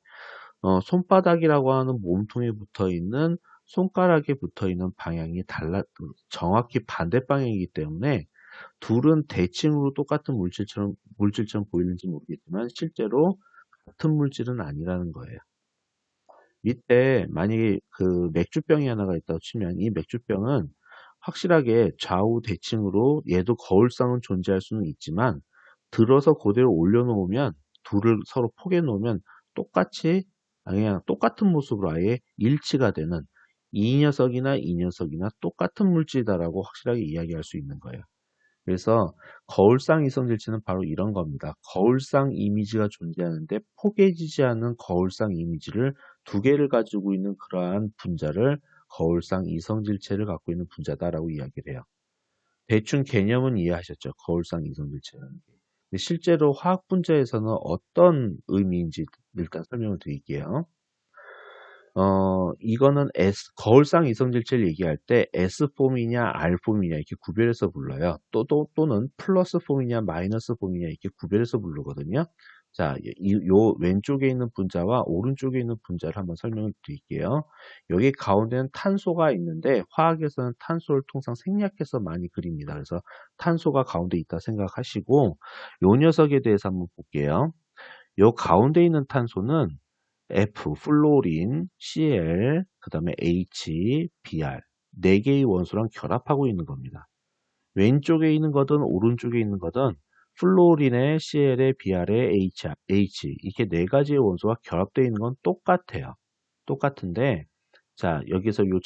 손바닥이라고 하는 몸통에 붙어 있는 손가락에 붙어 있는 방향이 정확히 반대 방향이기 때문에 둘은 대칭으로 똑같은 물질처럼 보이는지 모르겠지만 실제로 같은 물질은 아니라는 거예요. 이때 만약에 그 맥주병이 하나가 있다고 치면 이 맥주병은 확실하게 좌우 대칭으로 얘도 거울상은 존재할 수는 있지만 들어서 그대로 올려놓으면 둘을 서로 포개 놓으면 똑같이 그냥 똑같은 모습으로 아예 일치가 되는 이 녀석이나 이 녀석이나 똑같은 물질이다라고 확실하게 이야기할 수 있는 거예요. 그래서 거울상 이성질체는 바로 이런 겁니다. 거울상 이미지가 존재하는데 포개지지 않는 거울상 이미지를 두 개를 가지고 있는 그러한 분자를 거울상 이성질체를 갖고 있는 분자다라고 이야기를 해요. 대충 개념은 이해하셨죠? 거울상 이성질체라는 게. 근데 실제로 화학 분자에서는 어떤 의미인지 일단 설명을 드릴게요. 이거는 거울상 이성질체를 얘기할 때 S폼이냐 R폼이냐 이렇게 구별해서 불러요. 또는 플러스 폼이냐 마이너스 폼이냐 이렇게 구별해서 부르거든요. 자, 요 왼쪽에 있는 분자와 오른쪽에 있는 분자를 한번 설명을 드릴게요. 여기 가운데는 탄소가 있는데 화학에서는 탄소를 통상 생략해서 많이 그립니다. 그래서 탄소가 가운데 있다 생각하시고 요 녀석에 대해서 한번 볼게요. 요 가운데 있는 탄소는 F, 플로린, Cl, 그 다음에 H, Br 네 개의 원소랑 결합하고 있는 겁니다. 왼쪽에 있는 거든 오른쪽에 있는 거든 플로린에 CL에 Br에 H 이렇게 네 가지의 원소가 결합되어 있는 건 똑같아요. 똑같은데 자 여기서 요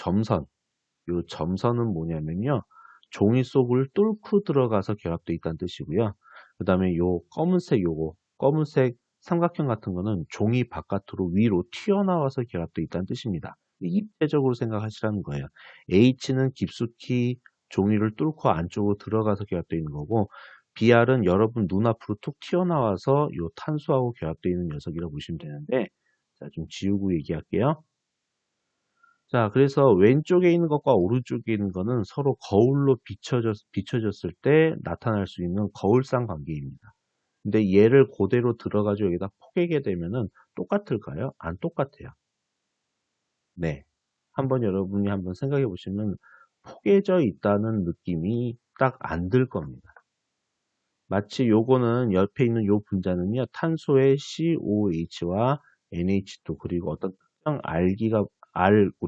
점선은 뭐냐면요. 종이 속을 뚫고 들어가서 결합되어 있다는 뜻이고요. 그 다음에 요 검은색 삼각형 같은 거는 종이 바깥으로 위로 튀어나와서 결합되어 있다는 뜻입니다. 입체적으로 생각하시라는 거예요. H는 깊숙이 종이를 뚫고 안쪽으로 들어가서 결합되어 있는 거고 Br은 여러분 눈앞으로 툭 튀어나와서 요 탄소하고 결합되어 있는 녀석이라고 보시면 되는데 자, 좀 지우고 얘기할게요. 자, 그래서 왼쪽에 있는 것과 오른쪽에 있는 것은 서로 거울로 비춰졌을 때 나타날 수 있는 거울상 관계입니다. 근데 얘를 그대로 들어가지고 여기다 포개게 되면은 똑같을까요? 안 똑같아요. 네. 여러분이 한번 생각해 보시면 포개져 있다는 느낌이 딱 안 들 겁니다. 마치 요거는 옆에 있는 요 분자는요, 탄소의 COH와 NH2 그리고 어떤 특정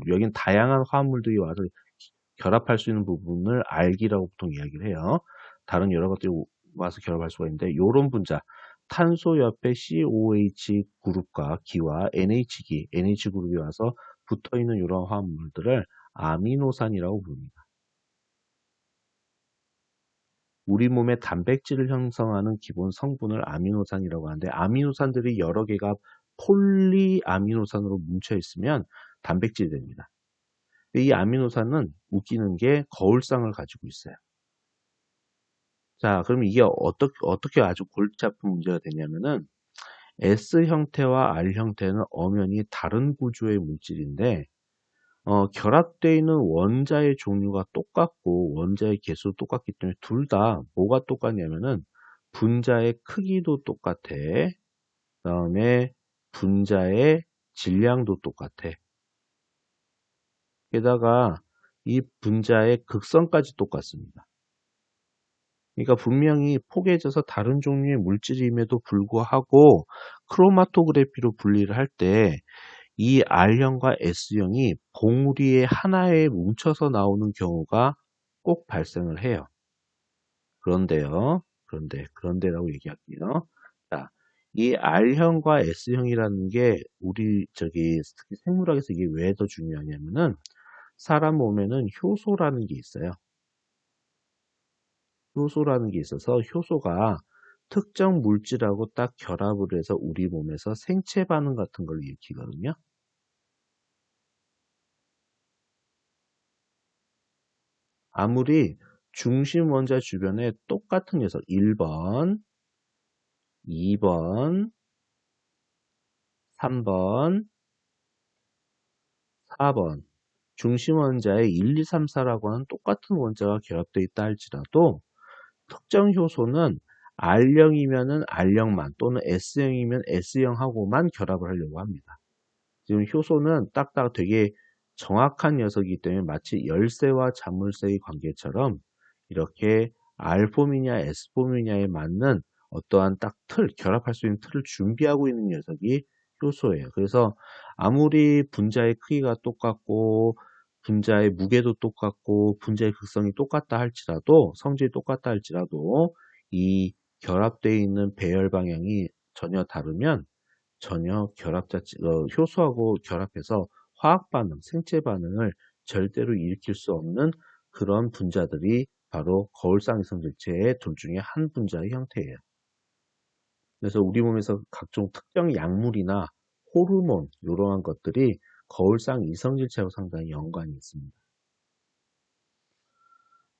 여긴 다양한 화합물들이 와서 결합할 수 있는 부분을 알기라고 보통 이야기를 해요. 다른 여러 것들이 와서 결합할 수가 있는데 요런 분자 탄소 옆에 COH 그룹과 기와 NH 그룹이 와서 붙어 있는 이런 화합물들을 아미노산이라고 부릅니다. 우리 몸의 단백질을 형성하는 기본 성분을 아미노산이라고 하는데 아미노산들이 여러 개가 폴리아미노산으로 뭉쳐 있으면 단백질이 됩니다. 이 아미노산은 웃기는 게 거울상을 가지고 있어요. 자, 그럼 이게 어떻게 아주 골치 아픈 문제가 되냐면은 S 형태와 R 형태는 엄연히 다른 구조의 물질인데 결합되어 있는 원자의 종류가 똑같고 원자의 개수도 똑같기 때문에 둘 다 뭐가 똑같냐면은 분자의 크기도 똑같아. 그다음에 분자의 질량도 똑같아. 게다가 이 분자의 극성까지 똑같습니다. 그러니까 분명히 포개져서 다른 종류의 물질임에도 불구하고 크로마토그래피로 분리를 할 때 이 R형과 S형이 봉우리의 하나에 뭉쳐서 나오는 경우가 꼭 발생을 해요. 그런데라고 얘기할게요. 자, 이 R형과 S형이라는 게 우리 특히 생물학에서 이게 왜 더 중요하냐면은 사람 몸에는 효소라는 게 있어요. 효소라는 게 있어서 효소가 특정 물질하고 딱 결합을 해서 우리 몸에서 생체 반응 같은 걸 일으키거든요. 아무리 중심 원자 주변에 똑같은 녀석 1번, 2번, 3번, 4번 중심 원자에 1, 2, 3, 4라고 하는 똑같은 원자가 결합되어 있다 할지라도 특정 효소는 R형이면은 R형만 또는 S형이면 S형하고만 결합을 하려고 합니다. 지금 효소는 딱딱 되게 정확한 녀석이기 때문에 마치 열쇠와 자물쇠의 관계처럼 이렇게 R폼이냐 S폼이냐에 맞는 어떠한 딱 결합할 수 있는 틀을 준비하고 있는 녀석이 효소예요. 그래서 아무리 분자의 크기가 똑같고 분자의 무게도 똑같고 분자의 극성이 똑같다 할지라도 성질이 똑같다 할지라도 이 결합되어 있는 배열 방향이 전혀 다르면 전혀 효소하고 결합해서 화학 반응, 생체 반응을 절대로 일으킬 수 없는 그런 분자들이 바로 거울상 이성질체의 둘 중에 한 분자의 형태예요. 그래서 우리 몸에서 각종 특정 약물이나 호르몬 이러한 것들이 거울상 이성질체하고 상당히 연관이 있습니다.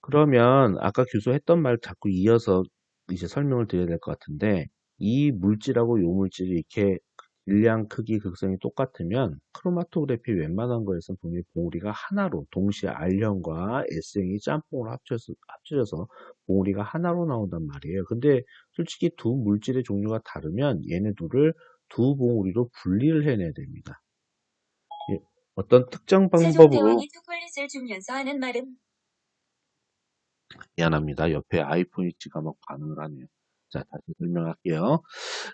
그러면 아까 교수 했던 말 자꾸 이어서 이제 설명을 드려야 될 것 같은데 이 물질하고 이 물질이 이렇게 질량, 크기, 극성이 똑같으면 크로마토그래피 웬만한 거에서는 분명히 봉우리가 하나로 동시에 R형과 S형이 짬뽕을 합쳐져서 봉우리가 하나로 나온단 말이에요. 근데 솔직히 두 물질의 종류가 다르면 얘네 둘을 두 봉우리로 분리를 해내야 됩니다. 예, 어떤 특정 방법으로 세종대왕이 초콜릿을 주면서 하는 말은 미안합니다. 옆에 아이폰 위치가 막 반응을 하네요. 자, 다시 설명할게요.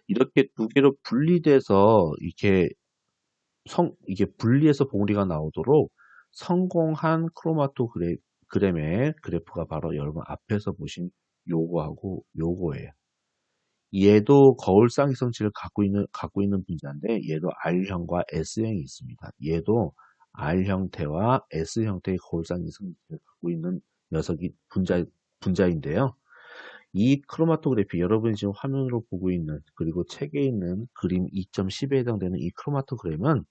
이렇게 두 개로 분리돼서 이게 분리해서 봉우리가 나오도록 성공한 크로마토그램의 그래프가 바로 여러분 앞에서 보신 요거하고 요거예요. 얘도 거울상 이성질을 갖고 있는 분자인데 얘도 R형과 S형이 있습니다. 얘도 R 형태와 S 형태의 거울상 이성질을 갖고 있는 녀석이 분자인데요. 이 크로마토그래피 여러분이 지금 화면으로 보고 있는 그리고 책에 있는 그림 2.10에 해당되는 이 크로마토그램은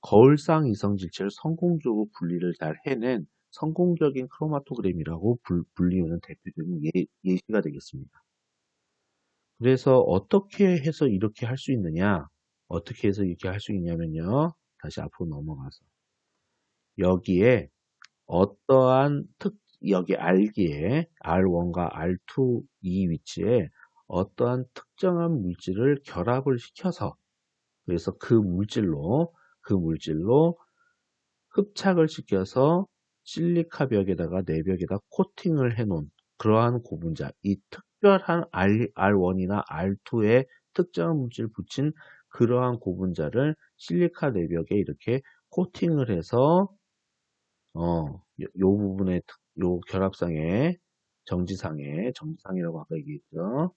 거울상 이성질체를 성공적으로 분리를 잘 해낸 성공적인 크로마토그램이라고 불리우는 대표적인 예시가 되겠습니다. 그래서 어떻게 해서 이렇게 할 수 있느냐? 어떻게 해서 이렇게 할 수 있냐면요. 다시 앞으로 넘어가서 여기에 어떠한 여기 R기에 R1과 R2 이 위치에 어떠한 특정한 물질을 결합을 시켜서 그래서 그 물질로 흡착을 시켜서 실리카 벽에다가 내벽에다 코팅을 해놓은 그러한 고분자, 이 특별한 R1이나 R2에 특정한 물질을 붙인 그러한 고분자를 실리카 내벽에 이렇게 코팅을 해서 요 부분에 요 결합상에 정지상이라고 아까 얘기했죠.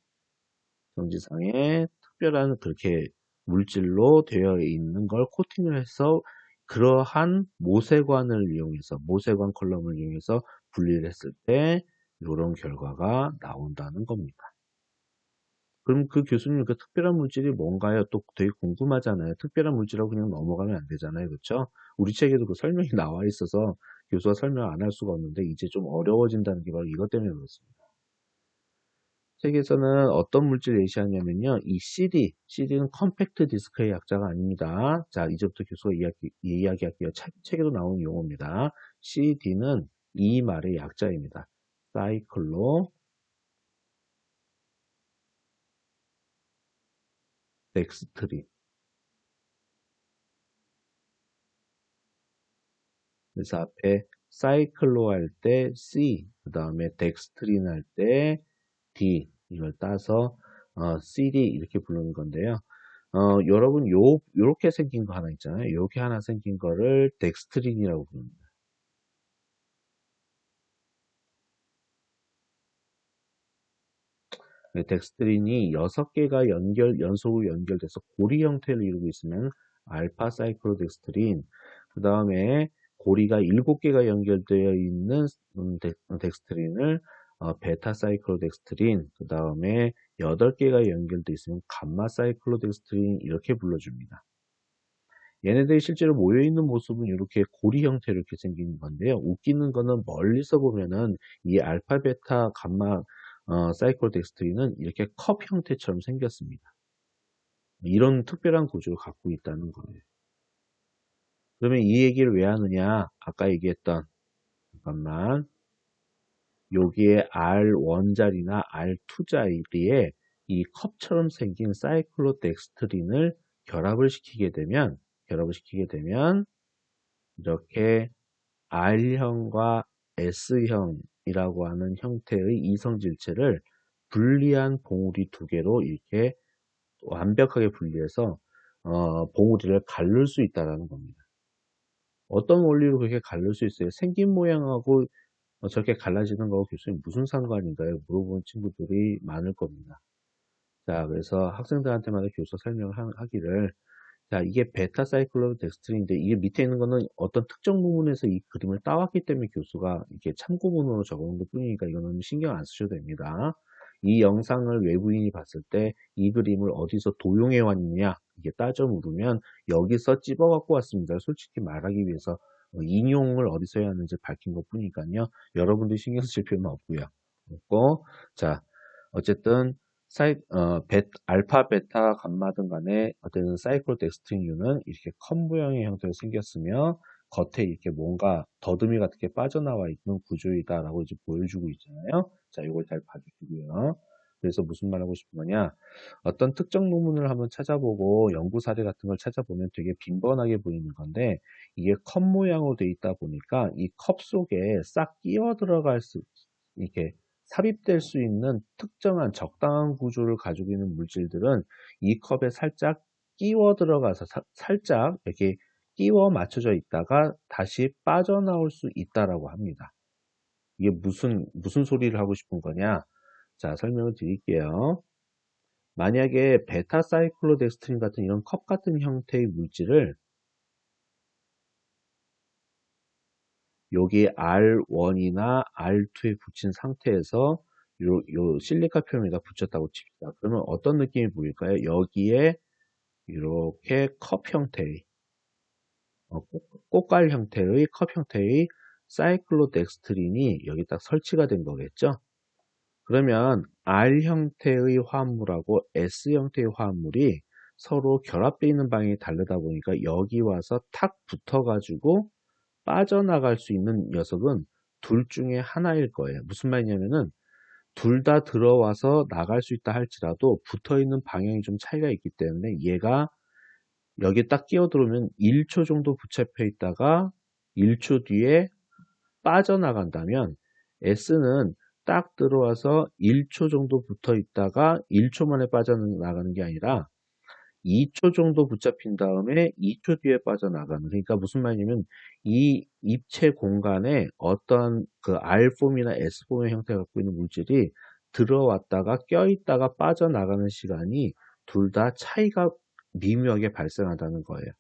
정지상에 특별한 그렇게 물질로 되어 있는 걸 코팅을 해서 그러한 모세관 컬럼을 이용해서 분리를 했을 때 이런 결과가 나온다는 겁니다. 그럼 그 교수님 그 특별한 물질이 뭔가요? 또 되게 궁금하잖아요. 특별한 물질이라고 그냥 넘어가면 안 되잖아요. 그렇죠? 우리 책에도 그 설명이 나와 있어서 교수가 설명 안 할 수가 없는데 이제 좀 어려워진다는 게 바로 이것 때문에 그렇습니다. 책에서는 어떤 물질을 예시하냐면요. 이 CD는 컴팩트 디스크의 약자가 아닙니다. 자, 이제부터 교수가 이야기할게요. 책에도 나오는 용어입니다. CD는 이 말의 약자입니다. 사이클로 덱스트린. 그래서 앞에 사이클로 할 때 C, 그 다음에 덱스트린 할 때 D 이걸 따서 CD 이렇게 부르는 건데요. 여러분 요렇게 생긴 거 하나 있잖아요. 요렇게 하나 생긴 거를 덱스트린이라고 부릅니다. 덱스트린이 6개가 연속으로 연결돼서 고리 형태를 이루고 있으면 알파 사이클로덱스트린, 그 다음에 고리가 7개가 연결되어 있는 덱스트린을 베타 사이클로덱스트린, 그 다음에 8개가 연결되어 있으면 감마 사이클로덱스트린 이렇게 불러줍니다. 얘네들이 실제로 모여있는 모습은 이렇게 고리 형태로 이렇게 생긴 건데요. 웃기는 거는 멀리서 보면은 이 알파, 베타, 감마 사이클로덱스트린은 이렇게 컵 형태처럼 생겼습니다. 이런 특별한 구조를 갖고 있다는 거예요. 그러면 이 얘기를 왜 하느냐? 아까 얘기했던 잠깐만 여기에 R1 자리나 R2 자리에 이 컵처럼 생긴 사이클로덱스트린을 결합을 시키게 되면 이렇게 R형과 S형이라고 하는 형태의 이성질체를 분리한 봉우리 두 개로 이렇게 완벽하게 분리해서 봉우리를 가를 수 있다는 겁니다. 어떤 원리로 그렇게 가를 수 있어요? 생긴 모양하고 저렇게 갈라지는 거하고 교수님 무슨 상관인가요? 물어보는 친구들이 많을 겁니다. 자, 그래서 학생들한테마다 교수가 설명을 하기를 자, 이게 베타 사이클로 덱스트린인데 이게 밑에 있는 거는 어떤 특정 부분에서 이 그림을 따왔기 때문에 교수가 이렇게 참고문으로 적어놓은 것 뿐이니까 이거는 신경 안 쓰셔도 됩니다. 이 영상을 외부인이 봤을 때 이 그림을 어디서 도용해 왔느냐 이게 따져 물으면 여기서 찝어 갖고 왔습니다. 솔직히 말하기 위해서 인용을 어디서 해야 하는지 밝힌 것 뿐이니까요. 여러분들이 신경 쓰실 필요는 없고요. 없고 자 어쨌든 알파, 베타, 감마등 간에 어떤 사이클로덱스트린류는 이렇게 컵 모양의 형태로 생겼으며 겉에 이렇게 뭔가 더듬이 같은 게 빠져나와 있는 구조이다라고 이제 보여주고 있잖아요. 자, 이걸 잘 봐주시고요. 그래서 무슨 말 하고 싶은 거냐? 어떤 특정 논문을 한번 찾아보고 연구 사례 같은 걸 찾아보면 되게 빈번하게 보이는 건데 이게 컵 모양으로 돼 있다 보니까 이 컵 속에 싹 끼어 들어갈 수 이렇게 삽입될 수 있는 특정한 적당한 구조를 가지고 있는 물질들은 이 컵에 살짝 끼워 들어가서 살짝 이렇게 끼워 맞춰져 있다가 다시 빠져나올 수 있다라고 합니다. 이게 무슨 소리를 하고 싶은 거냐? 자, 설명을 드릴게요. 만약에 베타 사이클로덱스트린 같은 이런 컵 같은 형태의 물질을 여기 R1이나 R2에 붙인 상태에서 요 실리카 필름에다 붙였다고 칩시다. 그러면 어떤 느낌이 보일까요? 여기에 이렇게 컵 형태의 꽃갈 형태의 컵 형태의 사이클로덱스트린이 여기 딱 설치가 된 거겠죠. 그러면 R 형태의 화합물하고 S 형태의 화합물이 서로 결합되어 있는 방향이 다르다 보니까 여기 와서 탁 붙어 가지고 빠져나갈 수 있는 녀석은 둘 중에 하나일 거예요. 무슨 말이냐면은 둘 다 들어와서 나갈 수 있다 할지라도 붙어 있는 방향이 좀 차이가 있기 때문에 얘가 여기에 딱 끼어 들어오면 1초 정도 붙잡혀 있다가 1초 뒤에 빠져나간다면 S는 딱 들어와서 1초 정도 붙어 있다가 1초 만에 빠져나가는 게 아니라 2초 정도 붙잡힌 다음에 2초 뒤에 빠져나가는. 그러니까 무슨 말이냐면 이 입체 공간에 어떤 그 R폼이나 S폼의 형태를 갖고 있는 물질이 들어왔다가 껴있다가 빠져나가는 시간이 둘 다 차이가 미묘하게 발생한다는 거예요.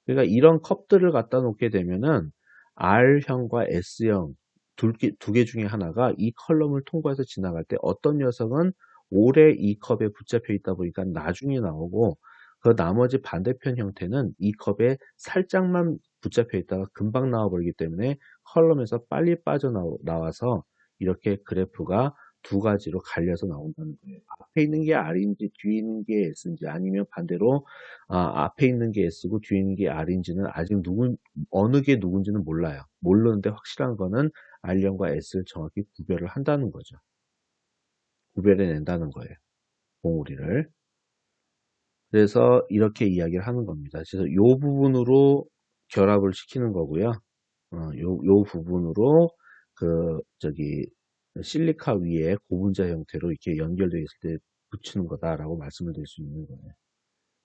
그러니까 이런 컵들을 갖다 놓게 되면은 R형과 S형 두 개 중에 하나가 이 컬럼을 통과해서 지나갈 때 어떤 녀석은 오래 이 컵에 붙잡혀 있다 보니까 나중에 나오고 그 나머지 반대편 형태는 이 컵에 살짝만 붙잡혀 있다가 금방 나와버리기 때문에 컬럼에서 빨리 빠져나와서 이렇게 그래프가 두 가지로 갈려서 나온다는 거예요. 앞에 있는 게 R인지 뒤에 있는 게 S인지 아니면 반대로 앞에 있는 게 S고 뒤에 있는 게 R인지는 아직 어느 게 누군지는 몰라요. 모르는데 확실한 거는 R형과 S를 정확히 구별을 한다는 거죠. 구별해낸다는 거예요. 봉우리를. 그래서 이렇게 이야기를 하는 겁니다. 그래서 이 부분으로 결합을 시키는 거고요. 요 부분으로 실리카 위에 고분자 형태로 이렇게 연결되어 있을 때 붙이는 거다라고 말씀을 드릴 수 있는 거예요.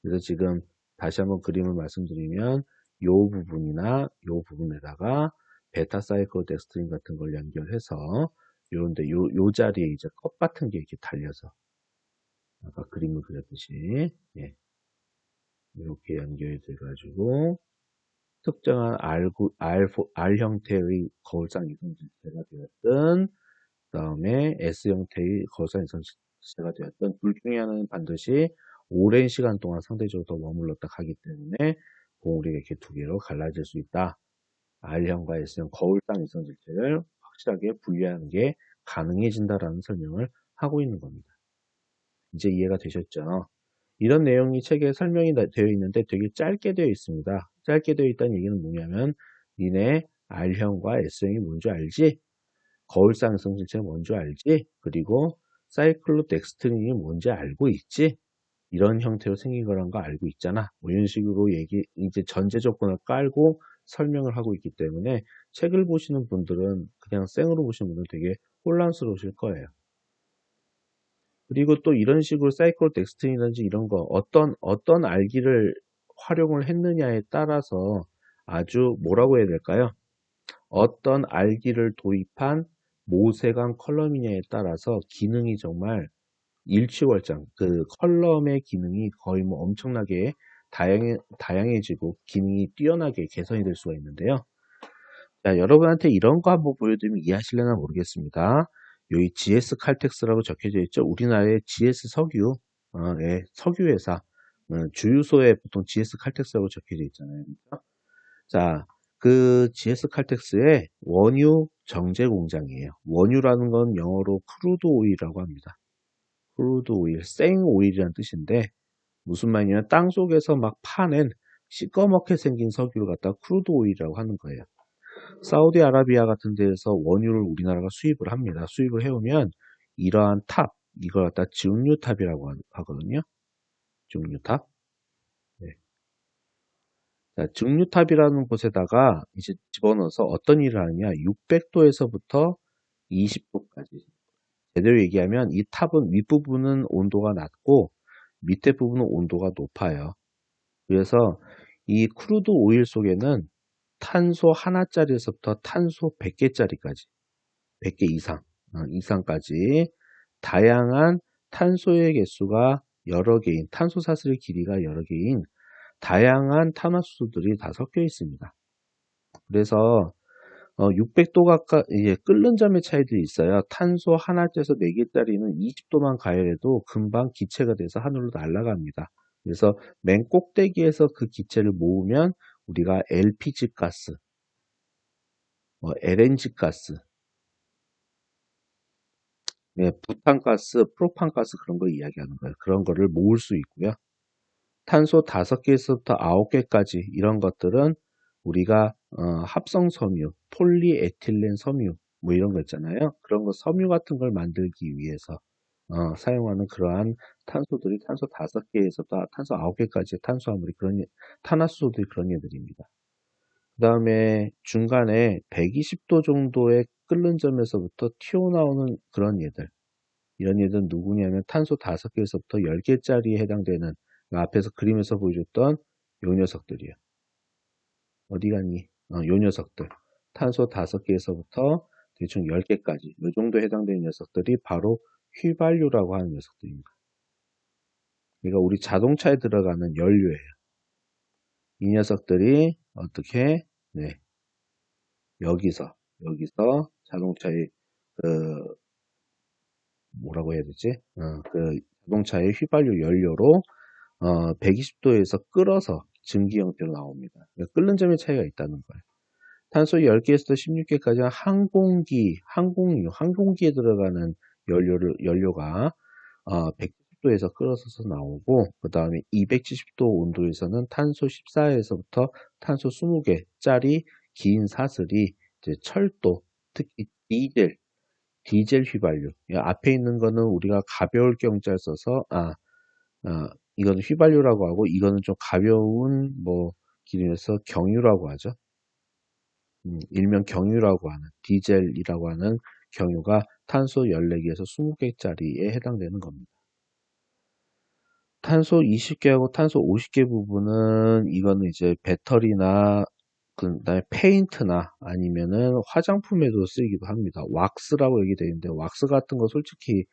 그래서 지금 다시 한번 그림을 말씀드리면 요 부분이나 요 부분에다가 베타 사이클로덱스트린 같은 걸 연결해서 요런데 요 자리에 이제 컵 같은 게 이렇게 달려서 아까 그림을 그렸듯이 예, 이렇게 연결이 돼가지고 특정한 R 형태의 거울상 이성질체가 되었든 그 다음에 S 형태의 거울상 이성질체가 되었든 둘 중에 하나는 반드시 오랜 시간 동안 상대적으로 더 머물렀다 하기 때문에 봉우리가 이렇게 두 개로 갈라질 수 있다. R형과 S형 거울상 이성질체를 확실하게 분리하는 게 가능해진다라는 설명을 하고 있는 겁니다. 이제 이해가 되셨죠? 이런 내용이 책에 설명이 되어 있는데 되게 짧게 되어 있습니다. 짧게 되어 있다는 얘기는 뭐냐면 니네 R형과 S형이 뭔지 알지? 거울상 이성질체가 뭔지 알지? 그리고 사이클로덱스트린이 뭔지 알고 있지? 이런 형태로 생긴 거란 거 알고 있잖아. 뭐 이런 식으로 이제 전제 조건을 깔고 설명을 하고 있기 때문에 책을 보시는 분들은 그냥 생으로 보시는 분들은 되게 혼란스러우실 거예요. 그리고 또 이런 식으로 사이클로덱스틴이라든지 이런 거 어떤 알기를 활용을 했느냐에 따라서 아주 뭐라고 해야 될까요? 어떤 알기를 도입한 모세관 컬럼이냐에 따라서 기능이 정말 일취월장 그 컬럼의 기능이 거의 뭐 엄청나게 다양해지고 기능이 뛰어나게 개선이 될 수가 있는데요. 자, 여러분한테 이런 거 한번 보여드리면 이해하실려나 모르겠습니다. 여기 GS 칼텍스라고 적혀져 있죠. 우리나라의 GS 석유, 예, 석유회사 주유소에 보통 GS 칼텍스라고 적혀져 있잖아요. 그렇죠? 자, 그 GS 칼텍스의 원유 정제 공장이에요. 원유라는 건 영어로 크루드 오일이라고 합니다. 크루드 오일, 생오일이라는 뜻인데 무슨 말이냐면 땅 속에서 막 파낸 시꺼멓게 생긴 석유를 갖다 크루드 오일이라고 하는 거예요. 사우디아라비아 같은 데에서 원유를 우리나라가 수입을 합니다. 수입을 해오면 이러한 탑, 이걸 갖다 증류탑이라고 하거든요. 증류탑. 네. 자, 증류탑이라는 곳에다가 이제 집어넣어서 어떤 일을 하느냐, 600도에서부터 20도까지. 제대로 얘기하면 이 탑은 윗부분은 온도가 낮고 밑에 부분은 온도가 높아요. 그래서 이 크루드 오일 속에는 탄소 하나짜리에서부터 탄소 100개짜리까지, 100개 이상, 이상까지 다양한 탄소의 개수가 여러 개인, 탄소 사슬의 길이가 여러 개인 다양한 탄화수소들이 다 섞여 있습니다. 그래서 600도 가까이 끓는 점의 차이들이 있어요. 탄소 하나째에서 4개짜리는 20도만 가열해도 금방 기체가 돼서 하늘로 날아갑니다. 그래서 맨 꼭대기에서 그 기체를 모으면 우리가 LPG 가스, LNG 가스, 네, 부탄가스, 프로판가스 그런 거 이야기하는 거예요. 그런 거를 모을 수 있고요. 탄소 5개에서부터 9개까지 이런 것들은 우리가 합성 섬유, 폴리에틸렌 섬유 뭐 이런 거 있잖아요. 그런 거 섬유 같은 걸 만들기 위해서 사용하는 그러한 탄소들이 탄소 5개에서부터 탄소 9개까지의 탄수화물이 탄화수소들이 그런 애들입니다. 그 다음에 중간에 120도 정도의 끓는 점에서부터 튀어나오는 그런 얘들. 이런 얘들은 누구냐면 탄소 5개에서부터 10개짜리에 해당되는 앞에서 그림에서 보여줬던 요 녀석들이에요. 어디 갔니? 요 녀석들. 탄소 5개에서부터 대충 10개까지 요 정도 해당되는 녀석들이 바로 휘발유라고 하는 녀석들입니다. 그러니까 우리 자동차에 들어가는 연료예요. 이 녀석들이 어떻게 네, 여기서 자동차의 그 뭐라고 해야 되지? 그 자동차의 휘발유 연료로 120도에서 끓어서 증기 형태로 나옵니다. 그러니까 끓는 점의 차이가 있다는 거예요. 탄소 10개에서 16개까지는 항공기에 들어가는 연료가 170도에서 끓어서 나오고, 그 다음에 270도 온도에서는 탄소 14에서부터 탄소 20개짜리 긴 사슬이 이제 철도, 특히 디젤 휘발유. 앞에 있는 거는 우리가 가벼울 경자를 써서, 이거는 휘발유라고 하고, 이거는 좀 가벼운, 기름에서 경유라고 하죠. 일명 경유라고 하는, 디젤이라고 하는 경유가 탄소 14개에서 20개짜리에 해당되는 겁니다. 탄소 20개하고 탄소 50개 부분은, 이거는 이제 배터리나, 그 다음에 페인트나 아니면은 화장품에도 쓰이기도 합니다. 왁스라고 얘기되어 있는데, 왁스 같은 거 솔직히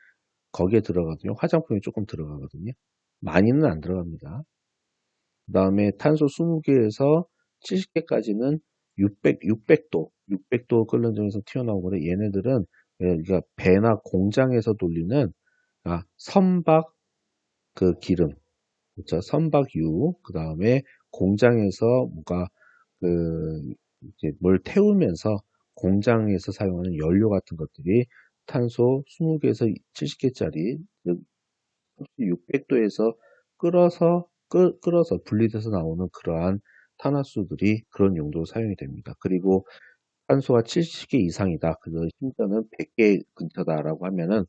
거기에 들어가거든요. 화장품이 조금 들어가거든요. 많이는 안 들어갑니다. 그 다음에 탄소 20개에서 70개까지는 600도 끓는 점에서 튀어나오거든요. 얘네들은 그러니까 배나 공장에서 돌리는 선박 그 기름, 그렇죠? 선박유, 그 다음에 공장에서 뭔가 이제 뭘 태우면서 공장에서 사용하는 연료 같은 것들이 탄소 20개에서 70개짜리 600도에서 끓어서 분리돼서 나오는 그러한 탄화수들이 그런 용도로 사용이 됩니다. 그리고 탄소가 70개 이상이다. 그래서 심지어는 100개 근처다라고 하면은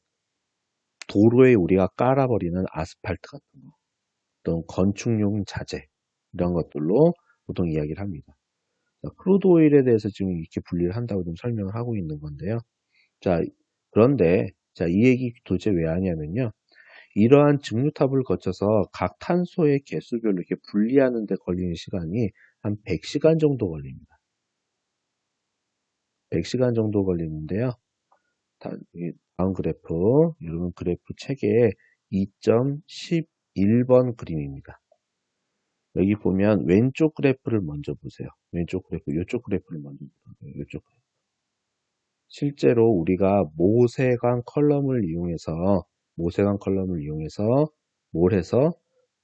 도로에 우리가 깔아버리는 아스팔트 같은 거, 어떤 건축용 자재 이런 것들로 보통 이야기를 합니다. 자, 크루드 오일에 대해서 지금 이렇게 분리를 한다고 좀 설명을 하고 있는 건데요. 자, 그런데 이 얘기 도대체 왜 하냐면요. 이러한 증류탑을 거쳐서 각 탄소의 개수별로 이렇게 분리하는 데 걸리는 시간이 한 100시간 정도 걸립니다. 100시간 정도 걸리는데요. 다음 그래프, 여러분 그래프 책에 2.11번 그림입니다. 여기 보면 왼쪽 그래프를 먼저 보세요. 왼쪽 그래프, 이쪽 그래프를 먼저 보세요. 이쪽 그래프. 실제로 우리가 모세관 컬럼을 이용해서 뭘 해서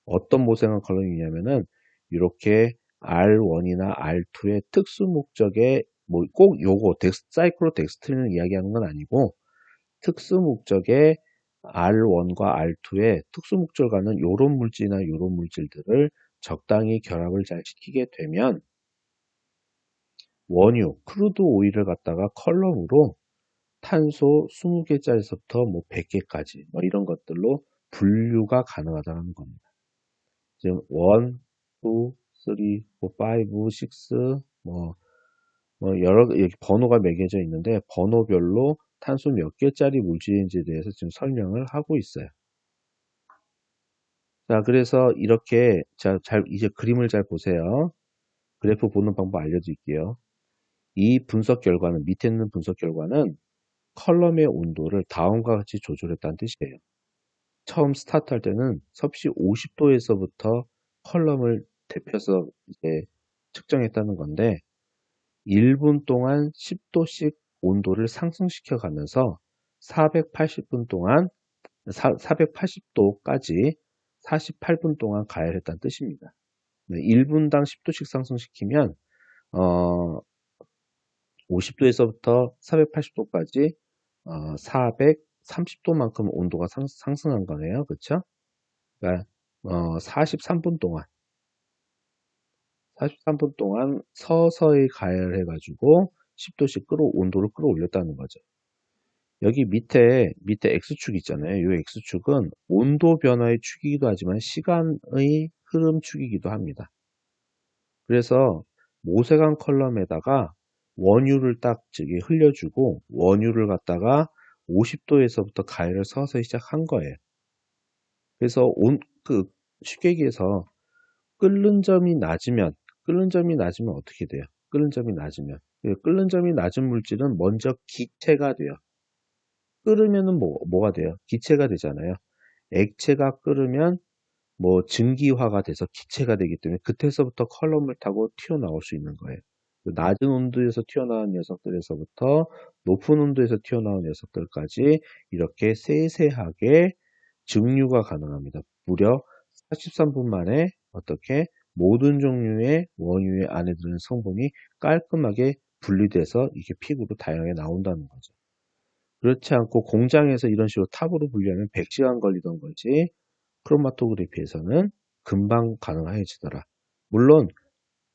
어떤 모세관 컬럼이냐면은 이렇게 R1이나 R2의 특수 목적에 꼭 요거 사이클로덱스트린을 이야기하는 건 아니고 특수 목적의 R1과 R2의 특수목적과는 이런 물질이나 이런 물질들을 적당히 결합을 잘 시키게 되면 원유, 크루드 오일을 갖다가 컬럼으로 탄소 20개짜리서부터 뭐 100개까지 뭐 이런 것들로 분류가 가능하다는 겁니다. 지금 1, 2, 3, 4, 5, 6, 여러 여기 번호가 매겨져 있는데 번호별로 탄소 몇 개짜리 물질인지에 대해서 지금 설명을 하고 있어요. 자, 그래서 이렇게 이제 그림을 잘 보세요. 그래프 보는 방법 알려드릴게요. 이 분석 결과는 밑에 있는 분석 결과는 컬럼의 온도를 다음과 같이 조절했다는 뜻이에요. 처음 스타트할 때는 섭씨 50도에서부터 컬럼을 대표해서 이제 측정했다는 건데 1분 동안 10도씩 온도를 상승시켜 가면서 480분 동안 480도까지 48분 동안 가열했다는 뜻입니다. 1분당 10도씩 상승시키면 50도에서부터 480도까지 430도만큼 온도가 상승한 거네요. 그렇죠? 그러니까 43분 동안 서서히 가열해 가지고 10도씩 온도를 끌어올렸다는 거죠. 여기 밑에 X축 있잖아요. 이 X축은 온도 변화의 축이기도 하지만 시간의 흐름 축이기도 합니다. 그래서 모세관 컬럼에다가 원유를 딱 흘려주고 원유를 갖다가 50도에서부터 가열을 서서히 시작한 거예요. 그래서 쉽게 얘기해서 끓는 점이 낮으면 어떻게 돼요? 끓는 점이 낮으면 끓는 점이 낮은 물질은 먼저 기체가 돼요. 끓으면은 뭐가 돼요? 기체가 되잖아요. 액체가 끓으면 뭐 증기화가 돼서 기체가 되기 때문에 그때서부터 컬럼을 타고 튀어나올 수 있는 거예요. 낮은 온도에서 튀어나온 녀석들에서부터 높은 온도에서 튀어나온 녀석들까지 이렇게 세세하게 증류가 가능합니다. 무려 43분 만에 어떻게 모든 종류의 원유의 안에 들어있는 성분이 깔끔하게 분리돼서 이게 피구로 다양하게 나온다는 거죠. 그렇지 않고 공장에서 이런 식으로 탑으로 분리하면 100시간 걸리던 거지 크로마토그래피에서는 금방 가능해지더라. 물론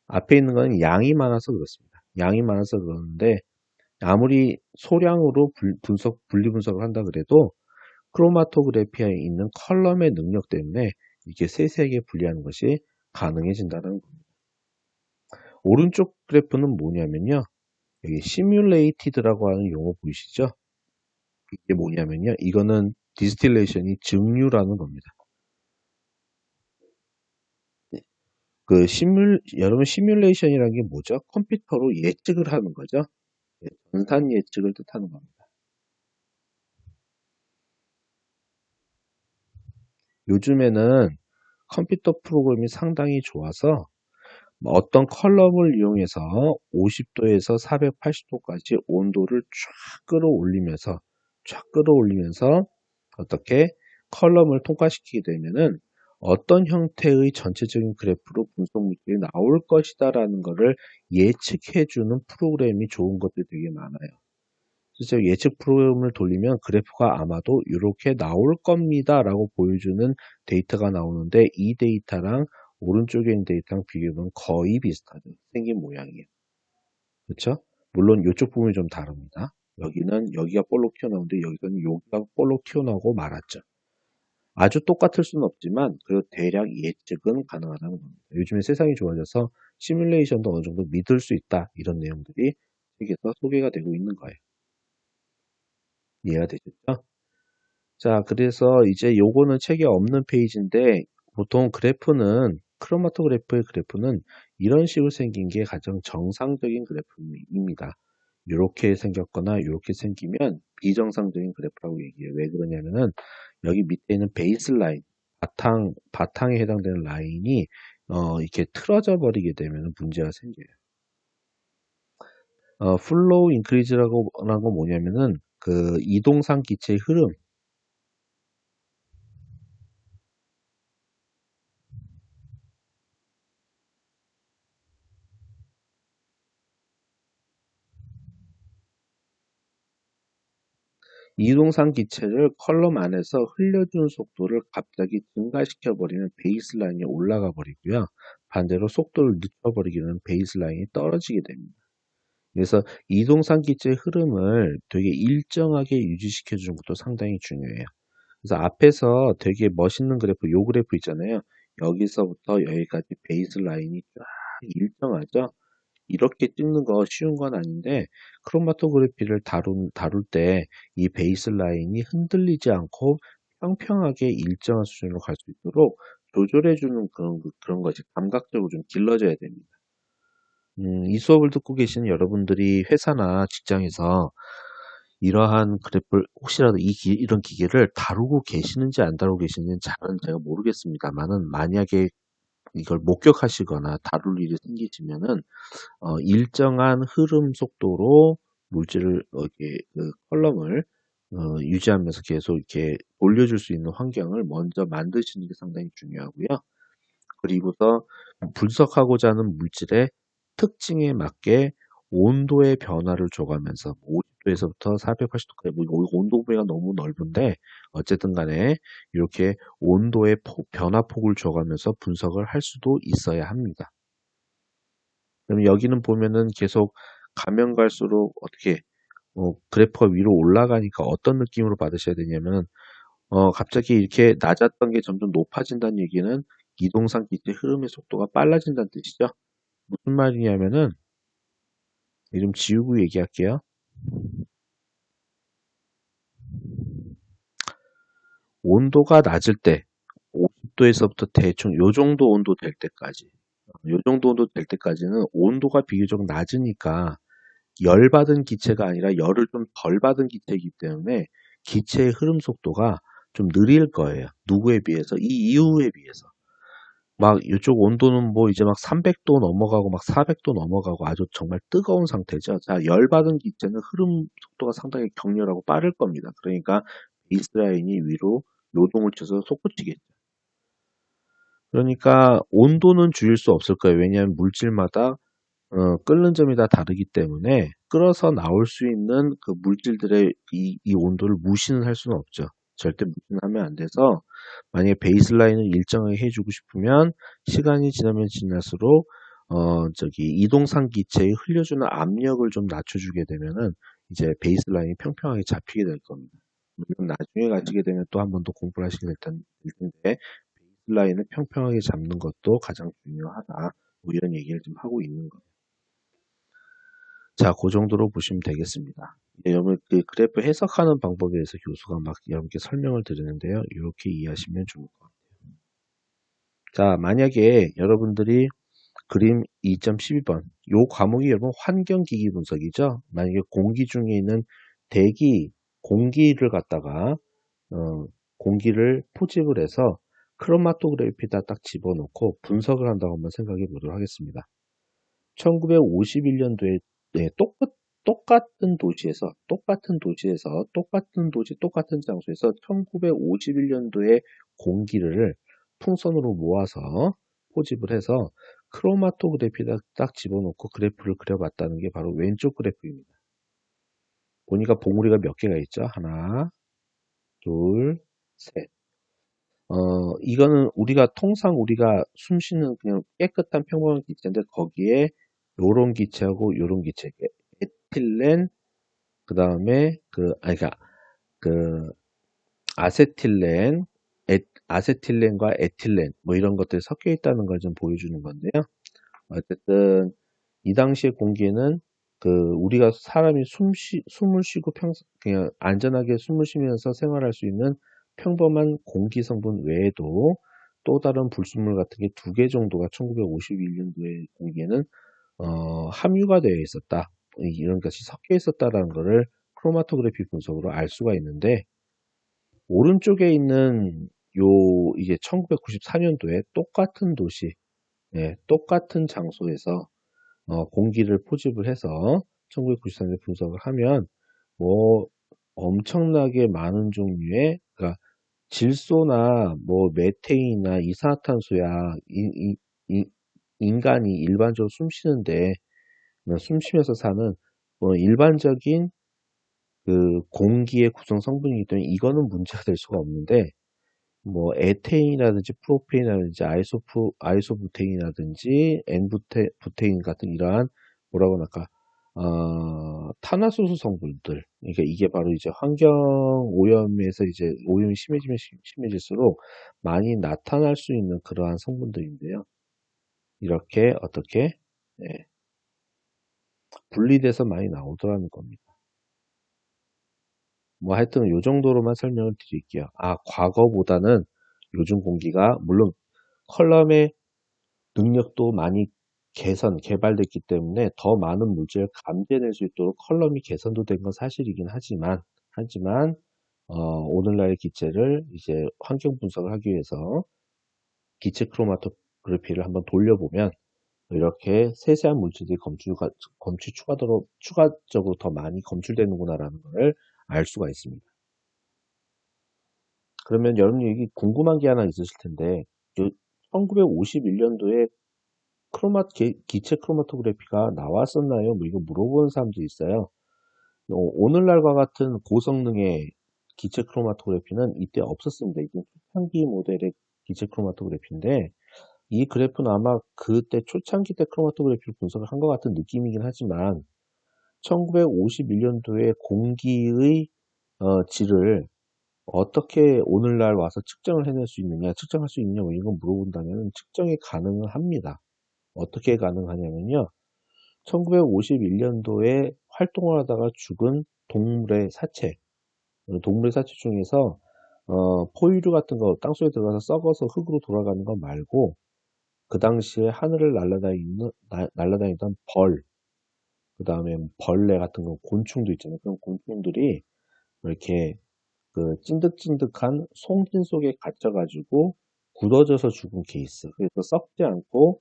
앞에 있는 건 양이 많아서 그렇습니다. 양이 많아서 그러는데 아무리 소량으로 분리 분석을 한다 그래도 크로마토그래피에 있는 컬럼의 능력 때문에 이게 세세하게 분리하는 것이 가능해진다는 겁니다. 오른쪽 그래프는 뭐냐면요. 여기 시뮬레이티드라고 하는 용어 보이시죠? 이게 뭐냐면요. 이거는 디스틸레이션이 증류라는 겁니다. 여러분 시뮬레이션이라는 게 뭐죠? 컴퓨터로 예측을 하는 거죠. 전산 예측을 뜻하는 겁니다. 요즘에는 컴퓨터 프로그램이 상당히 좋아서 어떤 컬럼을 이용해서 50도에서 480도까지 온도를 쫙 끌어올리면서 어떻게 컬럼을 통과시키게 되면은 어떤 형태의 전체적인 그래프로 분석 물질이 나올 것이다라는 것을 예측해주는 프로그램이 좋은 것들이 되게 많아요. 실제 예측 프로그램을 돌리면 그래프가 아마도 이렇게 나올 겁니다 라고 보여주는 데이터가 나오는데 이 데이터랑 오른쪽에 있는 데이터랑 비교해보면 거의 비슷하죠. 생긴 모양이에요. 그렇죠? 물론 이쪽 부분이 좀 다릅니다. 여기가 볼록 튀어나오는데 여기서는 여기가 볼록 튀어나오고 말았죠. 아주 똑같을 수는 없지만 그래도 대략 예측은 가능하다는 겁니다. 요즘에 세상이 좋아져서 시뮬레이션도 어느 정도 믿을 수 있다 이런 내용들이 책에서 소개가 되고 있는 거예요. 이해가 되셨죠? 자, 그래서 이제 요거는 책에 없는 페이지인데 보통 크로마토그래프의 그래프는 이런 식으로 생긴 게 가장 정상적인 그래프입니다. 이렇게 생겼거나 이렇게 생기면 비정상적인 그래프라고 얘기해요. 왜 그러냐면은 여기 밑에 있는 베이스라인, 바탕에 해당되는 라인이 이렇게 틀어져 버리게 되면 문제가 생겨요. 플로우 인크리즈라고 하는 건 뭐냐면은 그 이동상 기체의 흐름, 이동상 기체를 컬럼 안에서 흘려준 속도를 갑자기 증가시켜버리는 베이스라인이 올라가 버리고요. 반대로 속도를 늦춰버리기는 베이스라인이 떨어지게 됩니다. 그래서 이동상 기체의 흐름을 되게 일정하게 유지시켜주는 것도 상당히 중요해요. 그래서 앞에서 되게 멋있는 그래프, 요 그래프 있잖아요. 여기서부터 여기까지 베이스라인이 쫙 일정하죠. 이렇게 찍는 거 쉬운 건 아닌데 크로마토그래피를 다룰 때 이 베이스라인이 흔들리지 않고 평평하게 일정한 수준으로 갈 수 있도록 조절해주는 그런 것이 감각적으로 좀 길러져야 됩니다. 이 수업을 듣고 계시는 여러분들이 회사나 직장에서 이러한 그래프를 혹시라도 이런 기계를 다루고 계시는지 안 다루고 계시는지는 잘은 제가 모르겠습니다만은 만약에 이걸 목격하시거나 다룰 일이 생기시면은 일정한 흐름 속도로 물질을 이렇게 그 컬럼을 유지하면서 계속 이렇게 올려줄 수 있는 환경을 먼저 만드시는 게 상당히 중요하고요. 그리고서 분석하고자 하는 물질의 특징에 맞게 온도의 변화를 줘가면서 50도에서부터 480도까지 온도 범위가 너무 넓은데 어쨌든 간에 이렇게 온도의 변화폭을 줘가면서 분석을 할 수도 있어야 합니다. 그럼 여기는 보면은 계속 가면 갈수록 어떻게 그래프가 위로 올라가니까 어떤 느낌으로 받으셔야 되냐면은 갑자기 이렇게 낮았던 게 점점 높아진다는 얘기는 이동상 기체 흐름의 속도가 빨라진다는 뜻이죠. 무슨 말이냐면은 좀 지우고 얘기할게요. 온도가 낮을 때 50도에서부터 대충 요 정도 온도 될 때까지 요 정도 온도 될 때까지는 온도가 비교적 낮으니까 열 받은 기체가 아니라 열을 좀 덜 받은 기체이기 때문에 기체의 흐름 속도가 좀 느릴 거예요. 누구에 비해서? 이 이후에 비해서. 막 이쪽 온도는 뭐 이제 막 300도 넘어가고 막 400도 넘어가고 아주 정말 뜨거운 상태죠. 자, 열 받은 기체는 흐름 속도가 상당히 격렬하고 빠를 겁니다. 그러니까 베이스라인이 위로 요동을 쳐서 솟구치겠죠. 그러니까 온도는 줄일 수 없을 거예요. 왜냐하면 물질마다 끓는 점이 다 다르기 때문에 끓어서 나올 수 있는 그 물질들의 이 온도를 무시는 할 수는 없죠. 절대 무시는 하면 안 돼서 만약에 베이스라인을 일정하게 해주고 싶으면 시간이 지나면 지날수록 이동상 기체에 흘려주는 압력을 좀 낮춰주게 되면은 이제 베이스라인이 평평하게 잡히게 될 겁니다. 물론 나중에 가시게 되면 또 한 번 더 공부를 하시게 될 텐데 베이스라인을 평평하게 잡는 것도 가장 중요하다. 뭐 이런 얘기를 좀 하고 있는 거예요. 자, 그 정도로 보시면 되겠습니다. 여러분 그 그래프 해석하는 방법에 대해서 교수가 막 여러분께 설명을 드리는데요. 이렇게 이해하시면 좋을 것 같아요. 자, 만약에 여러분들이 그림 2.12번 요 과목이 여러분 환경기기 분석이죠. 만약에 공기 중에 있는 대기 공기를 갖다가 공기를 포집을 해서 크로마토그래피에다 딱 집어넣고 분석을 한다고 한번 생각해 보도록 하겠습니다. 1951년도에 똑같은 도시에서 똑같은 도시 똑같은 장소에서 1951년도에 공기를 풍선으로 모아서 포집을 해서 크로마토그래피에다 딱 집어넣고 그래프를 그려봤다는 게 바로 왼쪽 그래프입니다. 보니까 봉우리가 몇 개가 있죠? 하나, 둘, 셋. 이거는 통상 우리가 숨 쉬는 그냥 깨끗한 평범한 기체인데 거기에 요런 기체하고 요런 기체, 에틸렌, 그 다음에 그 아세틸렌, 아세틸렌과 에틸렌 뭐 이런 것들이 섞여 있다는 걸 좀 보여주는 건데요. 어쨌든 이 당시의 공기에는 그 우리가 사람이 숨을 쉬고 그냥 안전하게 숨을 쉬면서 생활할 수 있는 평범한 공기 성분 외에도 또 다른 불순물 같은 게 2개 정도가 1951년도에 공기에는 함유가 되어 있었다. 이런 것이 섞여 있었다라는 것을 크로마토그래피 분석으로 알 수가 있는데 오른쪽에 있는 이게 1994년도에 똑같은 도시, 똑같은 장소에서 공기를 포집을 해서 1994년에 분석을 하면 뭐 엄청나게 많은 종류의 그러니까 질소나 뭐 메테인이나 이산화탄소야 인간이 일반적으로 숨 쉬는데 숨 쉬면서 사는 일반적인 그 공기의 구성 성분이기 때문에 이거는 문제가 될 수가 없는데, 뭐 에테인이라든지 프로페인이라든지 아이소부테인이라든지 엔부테인 같은 이러한 뭐라고 할까, 탄화수소 성분들, 그러니까 이게 바로 이제 환경 오염에서 이제 오염이 심해지면 심해질수록 많이 나타날 수 있는 그러한 성분들인데요. 이렇게 어떻게, 예, 분리돼서 많이 나오더라는 겁니다. 뭐 하여튼 요 정도로만 설명을 드릴게요. 과거보다는 요즘 공기가 물론 컬럼의 능력도 많이 개발됐기 때문에 더 많은 물질을 감지해낼 수 있도록 컬럼이 개선도 된 건 사실이긴 하지만 오늘날의 기체를 이제 환경 분석을 하기 위해서 기체 크로마토그래피를 한번 돌려보면 이렇게 세세한 물질들이 추가적으로 더 많이 검출되는구나라는 것을 알 수가 있습니다. 그러면 여러분 여기 궁금한 게 하나 있으실 텐데, 1951년도에 기체 크로마토그래피가 나왔었나요? 뭐 이거 물어보는 사람도 있어요. 오늘날과 같은 고성능의 기체 크로마토그래피는 이때 없었습니다. 이게 초창기 모델의 기체 크로마토그래피인데, 이 그래프는 아마 그때 초창기 때 크로마토그래피를 분석을 한 것 같은 느낌이긴 하지만 1951년도에 공기의 질을 어떻게 오늘날 와서 측정할 수 있느냐, 뭐 이런 거 물어본다면 측정이 가능은 합니다. 어떻게 가능하냐면요. 1951년도에 활동을 하다가 죽은 동물의 사체 중에서 포유류 같은 거 땅속에 들어가서 썩어서 흙으로 돌아가는 거 말고 그 당시에 하늘을 날아다니던 그 다음에 벌레 같은 거, 곤충도 있잖아요. 그런 곤충들이 이렇게 그 찐득찐득한 송진 속에 갇혀가지고 굳어져서 죽은 케이스. 그래서 썩지 않고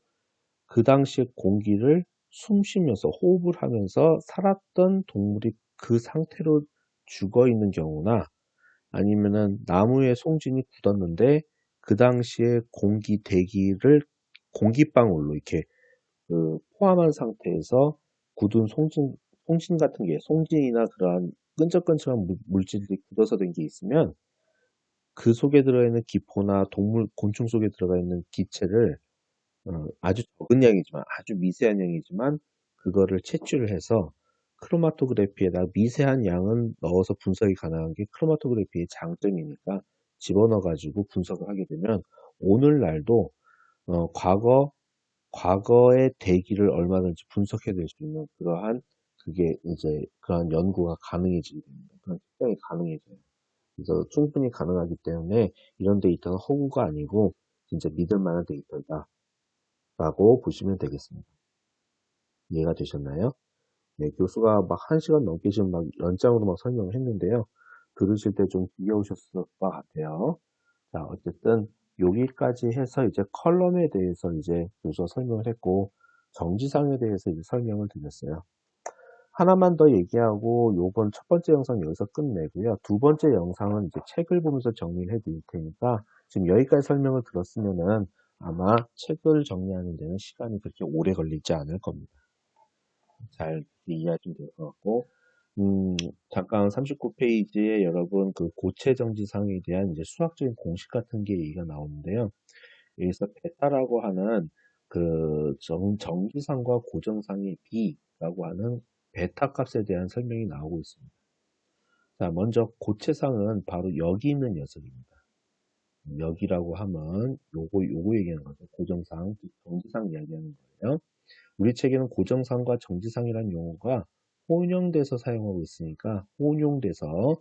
그 당시에 공기를 숨쉬면서 호흡을 하면서 살았던 동물이 그 상태로 죽어 있는 경우나, 아니면은 나무의 송진이 굳었는데 그 당시에 대기를 공기방울로 이렇게 그 포함한 상태에서 굳은 송진 같은 게, 송진이나 그러한 끈적끈적한 물질들이 굳어서 된 게 있으면 그 속에 들어있는 기포나 곤충 속에 들어가 있는 기체를 아주 적은 양이지만, 아주 미세한 양이지만 그거를 채취를 해서 크로마토그래피에다 미세한 양은 넣어서 분석이 가능한 게 크로마토그래피의 장점이니까 집어넣어 가지고 분석을 하게 되면 오늘날도 과거의 대기를 얼마든지 분석해낼 수 있는 그게 이제 그러한 연구가 가능해지게 됩니다. 그런 측정이 가능해져요. 그래서 충분히 가능하기 때문에 이런 데이터는 허구가 아니고 진짜 믿을 만한 데이터다 라고 보시면 되겠습니다. 이해가 되셨나요? 네, 교수가 막 1시간 넘게 지금 막 연장으로 막 설명을 했는데요. 들으실 때 좀 귀여우셨을 것 같아요. 자, 어쨌든 여기까지 해서 이제 컬럼에 대해서 이제 교수가 설명을 했고, 정지상에 대해서 이제 설명을 드렸어요. 하나만 더 얘기하고 요번 첫 번째 영상 여기서 끝내고요. 두 번째 영상은 이제 책을 보면서 정리를 해 드릴 테니까 지금 여기까지 설명을 들었으면은 아마 책을 정리하는 데는 시간이 그렇게 오래 걸리지 않을 겁니다. 잘 이해하시면 될 것 같고, 잠깐 39페이지에 여러분 그 고체 정지상에 대한 이제 수학적인 공식 같은 게 얘기가 나오는데요. 여기서 베타라고 하는 그 정지상과 고정상의 비라고 하는 베타 값에 대한 설명이 나오고 있습니다. 자, 먼저 고체상은 바로 여기 있는 녀석입니다. 여기라고 하면 요거 얘기하는 거죠. 고정상, 정지상 이야기하는 거예요. 우리 책에는 고정상과 정지상이라는 용어가 혼용돼서 사용하고 있으니까, 혼용돼서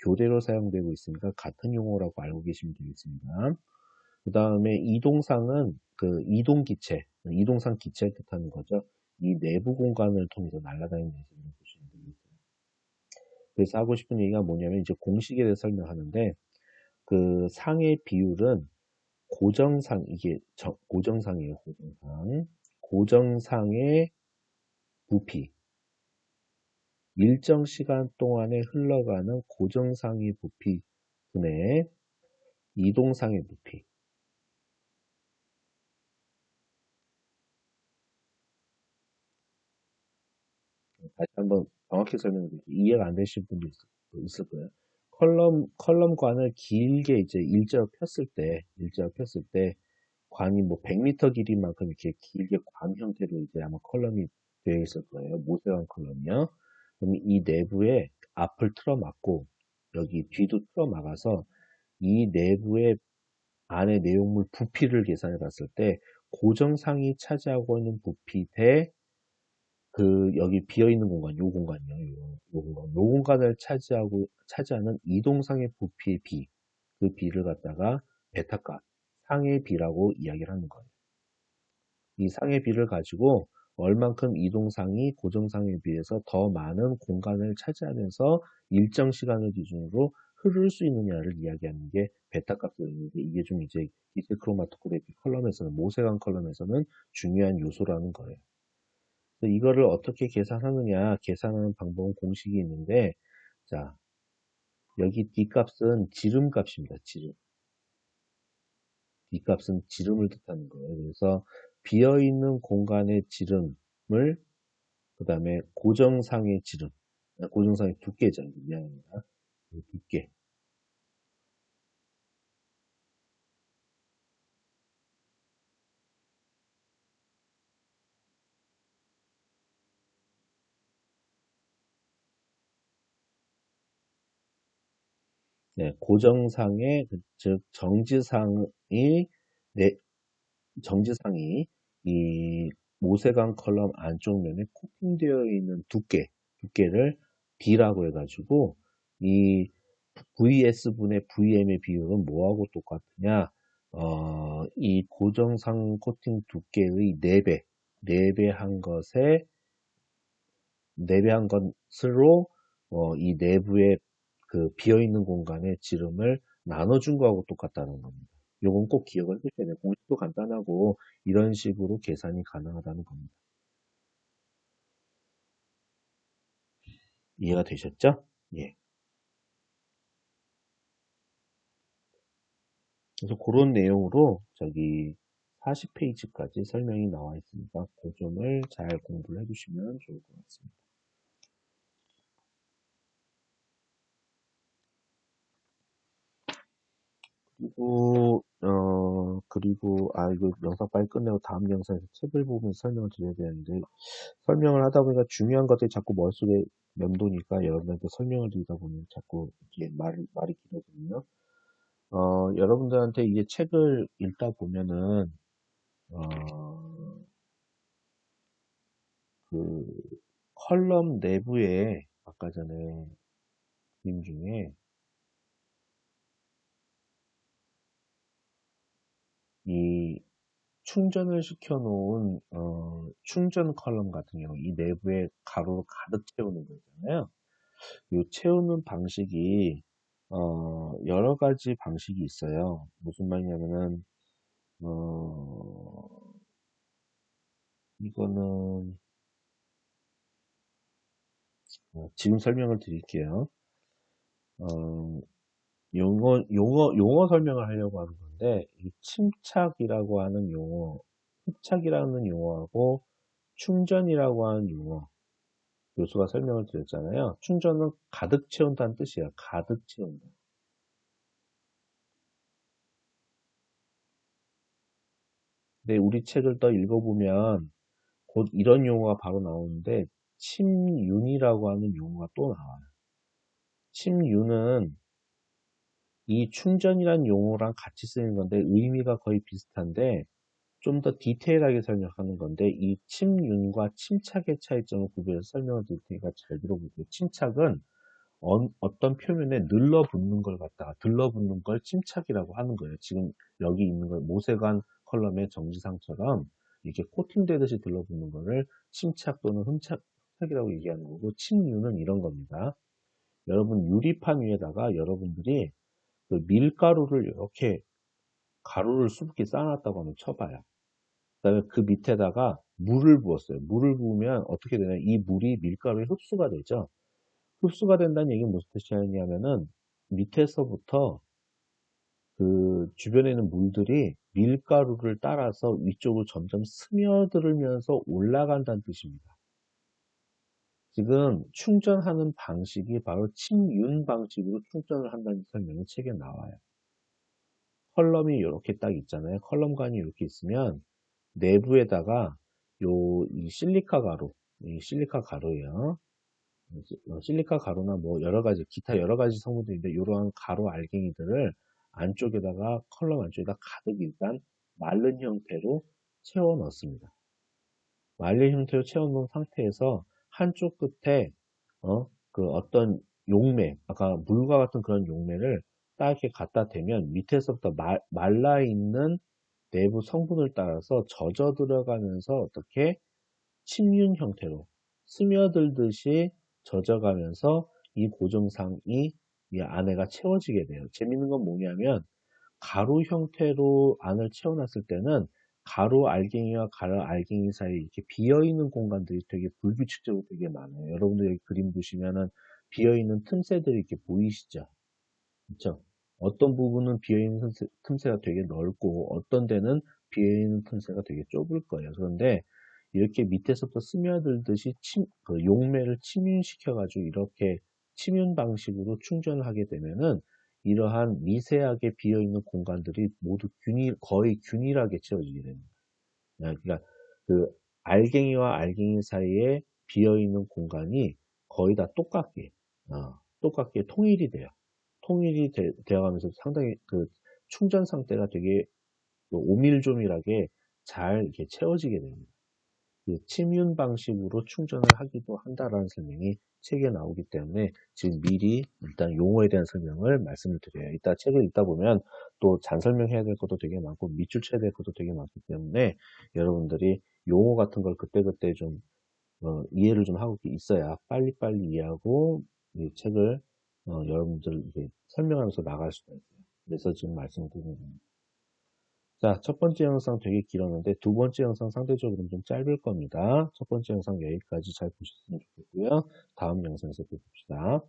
교대로 사용되고 있으니까 같은 용어라고 알고 계시면 되겠습니다. 그 다음에 이동상은 그 이동상 기체를 뜻하는 거죠. 이 내부 공간을 통해서 날아다니는 녀석이라고 보시면 되겠어요. 그래서 하고 싶은 얘기가 뭐냐면 이제 공식에 대해서 설명하는데, 그 상의 비율은 고정상이에요. 고정상의 부피, 일정 시간 동안에 흘러가는 고정상의 부피 분의 이동상의 부피. 다시 한번 정확히 설명드릴게요. 이해가 안 되실 분도 있을 거예요. 컬럼관을 길게 이제 일자로 폈을 때, 관이 뭐 100m 길이만큼 이렇게 길게 관 형태로 이제 아마 컬럼이 되어 있을 거예요. 모세관 컬럼이요. 그럼 이 내부에 앞을 틀어막고, 여기 뒤도 틀어막아서, 이 내부에 안에 내용물 부피를 계산해 봤을 때, 고정상이 차지하고 있는 부피 대 여기 비어있는 공간, 요 공간이요. 요 공간을 차지하는 이동상의 부피의 비, 그 비를 갖다가 베타값, 상의 비라고 이야기를 하는 거예요. 이 상의 비를 가지고 얼만큼 이동상이 고정상에 비해서 더 많은 공간을 차지하면서 일정 시간을 기준으로 흐를 수 있느냐를 이야기하는 게 베타 값이었는데, 이게 좀 이제 디스 크로마토그래피 컬럼에서는, 모세관 컬럼에서는 중요한 요소라는 거예요. 그래서 이거를 어떻게 계산하느냐, 계산하는 방법은 공식이 있는데, 자, 여기 D 값은 지름 값입니다. 지름. D 값은 지름을 뜻하는 거예요. 그래서 비어있는 공간의 지름을, 그 다음에 고정상의 지름, 고정상의 두께죠. 미안합니다. 두께. 네, 고정상의, 즉, 네, 정지상이 이 모세관 컬럼 안쪽 면에 코팅되어 있는 두께를 D라고 해가지고, 이 VS분의 VM의 비율은 뭐하고 똑같으냐? 이 고정상 코팅 두께의 4배, 4배 한 것에, 4배 한 것으로, 이 내부의 그 비어있는 공간의 지름을 나눠준 거하고 똑같다는 겁니다. 요건 꼭 기억을 해주셔야 돼요. 공식도 간단하고 이런 식으로 계산이 가능하다는 겁니다. 이해가 되셨죠? 예. 그래서 그런 내용으로 저기 40페이지까지 설명이 나와 있으니까 그 점을 잘 공부를 해주시면 좋을 것 같습니다. 이거 영상 빨리 끝내고 다음 영상에서 책을 보면서 설명을 드려야 되는데, 설명을 하다 보니까 중요한 것들이 자꾸 머릿속에 맴도니까 여러분한테 설명을 드리다 보면 자꾸 이게 말이 길어지거든요. 여러분들한테 이게 책을 읽다 보면은, 어, 그, 컬럼 내부에, 아까 전에 그림 중에, 이 충전을 시켜놓은, 충전 컬럼 같은 경우, 이 내부에 가로로 가득 채우는 거 있잖아요. 이 채우는 방식이, 여러 가지 방식이 있어요. 무슨 말이냐면은, 어, 이거는, 지금 설명을 드릴게요. 어, 용어 설명을 하려고 하는 건데, 이 침착이라고 하는 용어, 흡착이라는 용어하고 충전이라고 하는 용어, 교수가 설명을 드렸잖아요. 충전은 가득 채운다는 뜻이에요. 가득 채운다. 근데 우리 책을 더 읽어보면 곧 이런 용어가 바로 나오는데, 침윤이라고 하는 용어가 또 나와요. 침윤은 이 충전이란 용어랑 같이 쓰는 건데 의미가 거의 비슷한데, 좀 더 디테일하게 설명하는 건데, 이 침윤과 침착의 차이점을 구별해서 설명을 드릴 테니까 잘 들어보세요. 침착은 어떤 표면에 늘러붙는 걸 갖다가, 들러붙는 걸 침착이라고 하는 거예요. 지금 여기 있는 걸 모세관 컬럼의 정지상처럼 이렇게 코팅되듯이 들러붙는 거를 침착 또는 흠착이라고 얘기하는 거고, 침유는 이런 겁니다. 여러분 유리판 위에다가 여러분들이 그 밀가루를 이렇게 가루를 수북히 쌓아놨다고 한번 쳐봐요. 그다음에 그 밑에다가 물을 부었어요. 물을 부으면 어떻게 되냐? 이 물이 밀가루에 흡수가 되죠. 흡수가 된다는 얘기는 무슨 뜻이냐면은, 밑에서부터 그 주변에 있는 물들이 밀가루를 따라서 위쪽으로 점점 스며들면서 올라간다는 뜻입니다. 지금 충전하는 방식이 바로 침윤 방식으로 충전을 한다는 설명이 책에 나와요. 컬럼이 이렇게 딱 있잖아요. 컬럼관이 이렇게 있으면 내부에다가 이 실리카 가루, 이 실리카 가루요. 실리카 가루나 뭐 여러 가지 기타 여러 가지 성분들인데 이러한 가루 알갱이들을 안쪽에다가 컬럼 안쪽에다 가득 일단 마른 형태로 채워 넣습니다. 말린 형태로 채워놓은 상태에서 한쪽 끝에 그 어떤 용매, 아까 물과 같은 그런 용매를 딱 이렇게 갖다 대면 밑에서부터 말라 있는 내부 성분을 따라서 젖어 들어가면서 어떻게 침륜 형태로 스며들듯이 젖어가면서 이 고정상이 이 안에가 채워지게 돼요. 재밌는 건 뭐냐면 가루 형태로 안을 채워놨을 때는 가루 알갱이와 가루 알갱이 사이에 이렇게 비어있는 공간들이 되게 불규칙적으로 되게 많아요. 여러분들 여기 그림 보시면은 비어있는 틈새들이 이렇게 보이시죠? 그렇죠? 어떤 부분은 비어있는 틈새가 되게 넓고 어떤 데는 비어있는 틈새가 되게 좁을 거예요. 그런데 이렇게 밑에서부터 스며들듯이 그 용매를 침윤시켜가지고 이렇게 침윤 방식으로 충전을 하게 되면은 이러한 미세하게 비어있는 공간들이 모두 거의 균일하게 채워지게 됩니다. 그러니까 그 알갱이와 알갱이 사이에 비어있는 공간이 거의 다 똑같게 통일이 돼요. 통일이 되어가면서 상당히 그 충전 상태가 되게 오밀조밀하게 잘 이렇게 채워지게 됩니다. 그 침윤 방식으로 충전을 하기도 한다라는 설명이 책에 나오기 때문에 지금 미리 일단 용어에 대한 설명을 말씀을 드려요. 이따 책을 읽다 보면 또 잔설명해야 될 것도 되게 많고 밑줄 쳐야 될 것도 되게 많기 때문에 여러분들이 용어 같은 걸 그때그때 좀 이해를 좀 하고 있어야 빨리빨리 이해하고 이 책을 여러분들 이제 설명하면서 나갈 수가 있어요. 그래서 지금 말씀을 드리는 겁니다. 자, 첫 번째 영상 되게 길었는데 두 번째 영상 상대적으로 좀 짧을 겁니다. 첫 번째 영상 여기까지 잘 보셨으면 좋겠고요. 다음 영상에서 또 봅시다.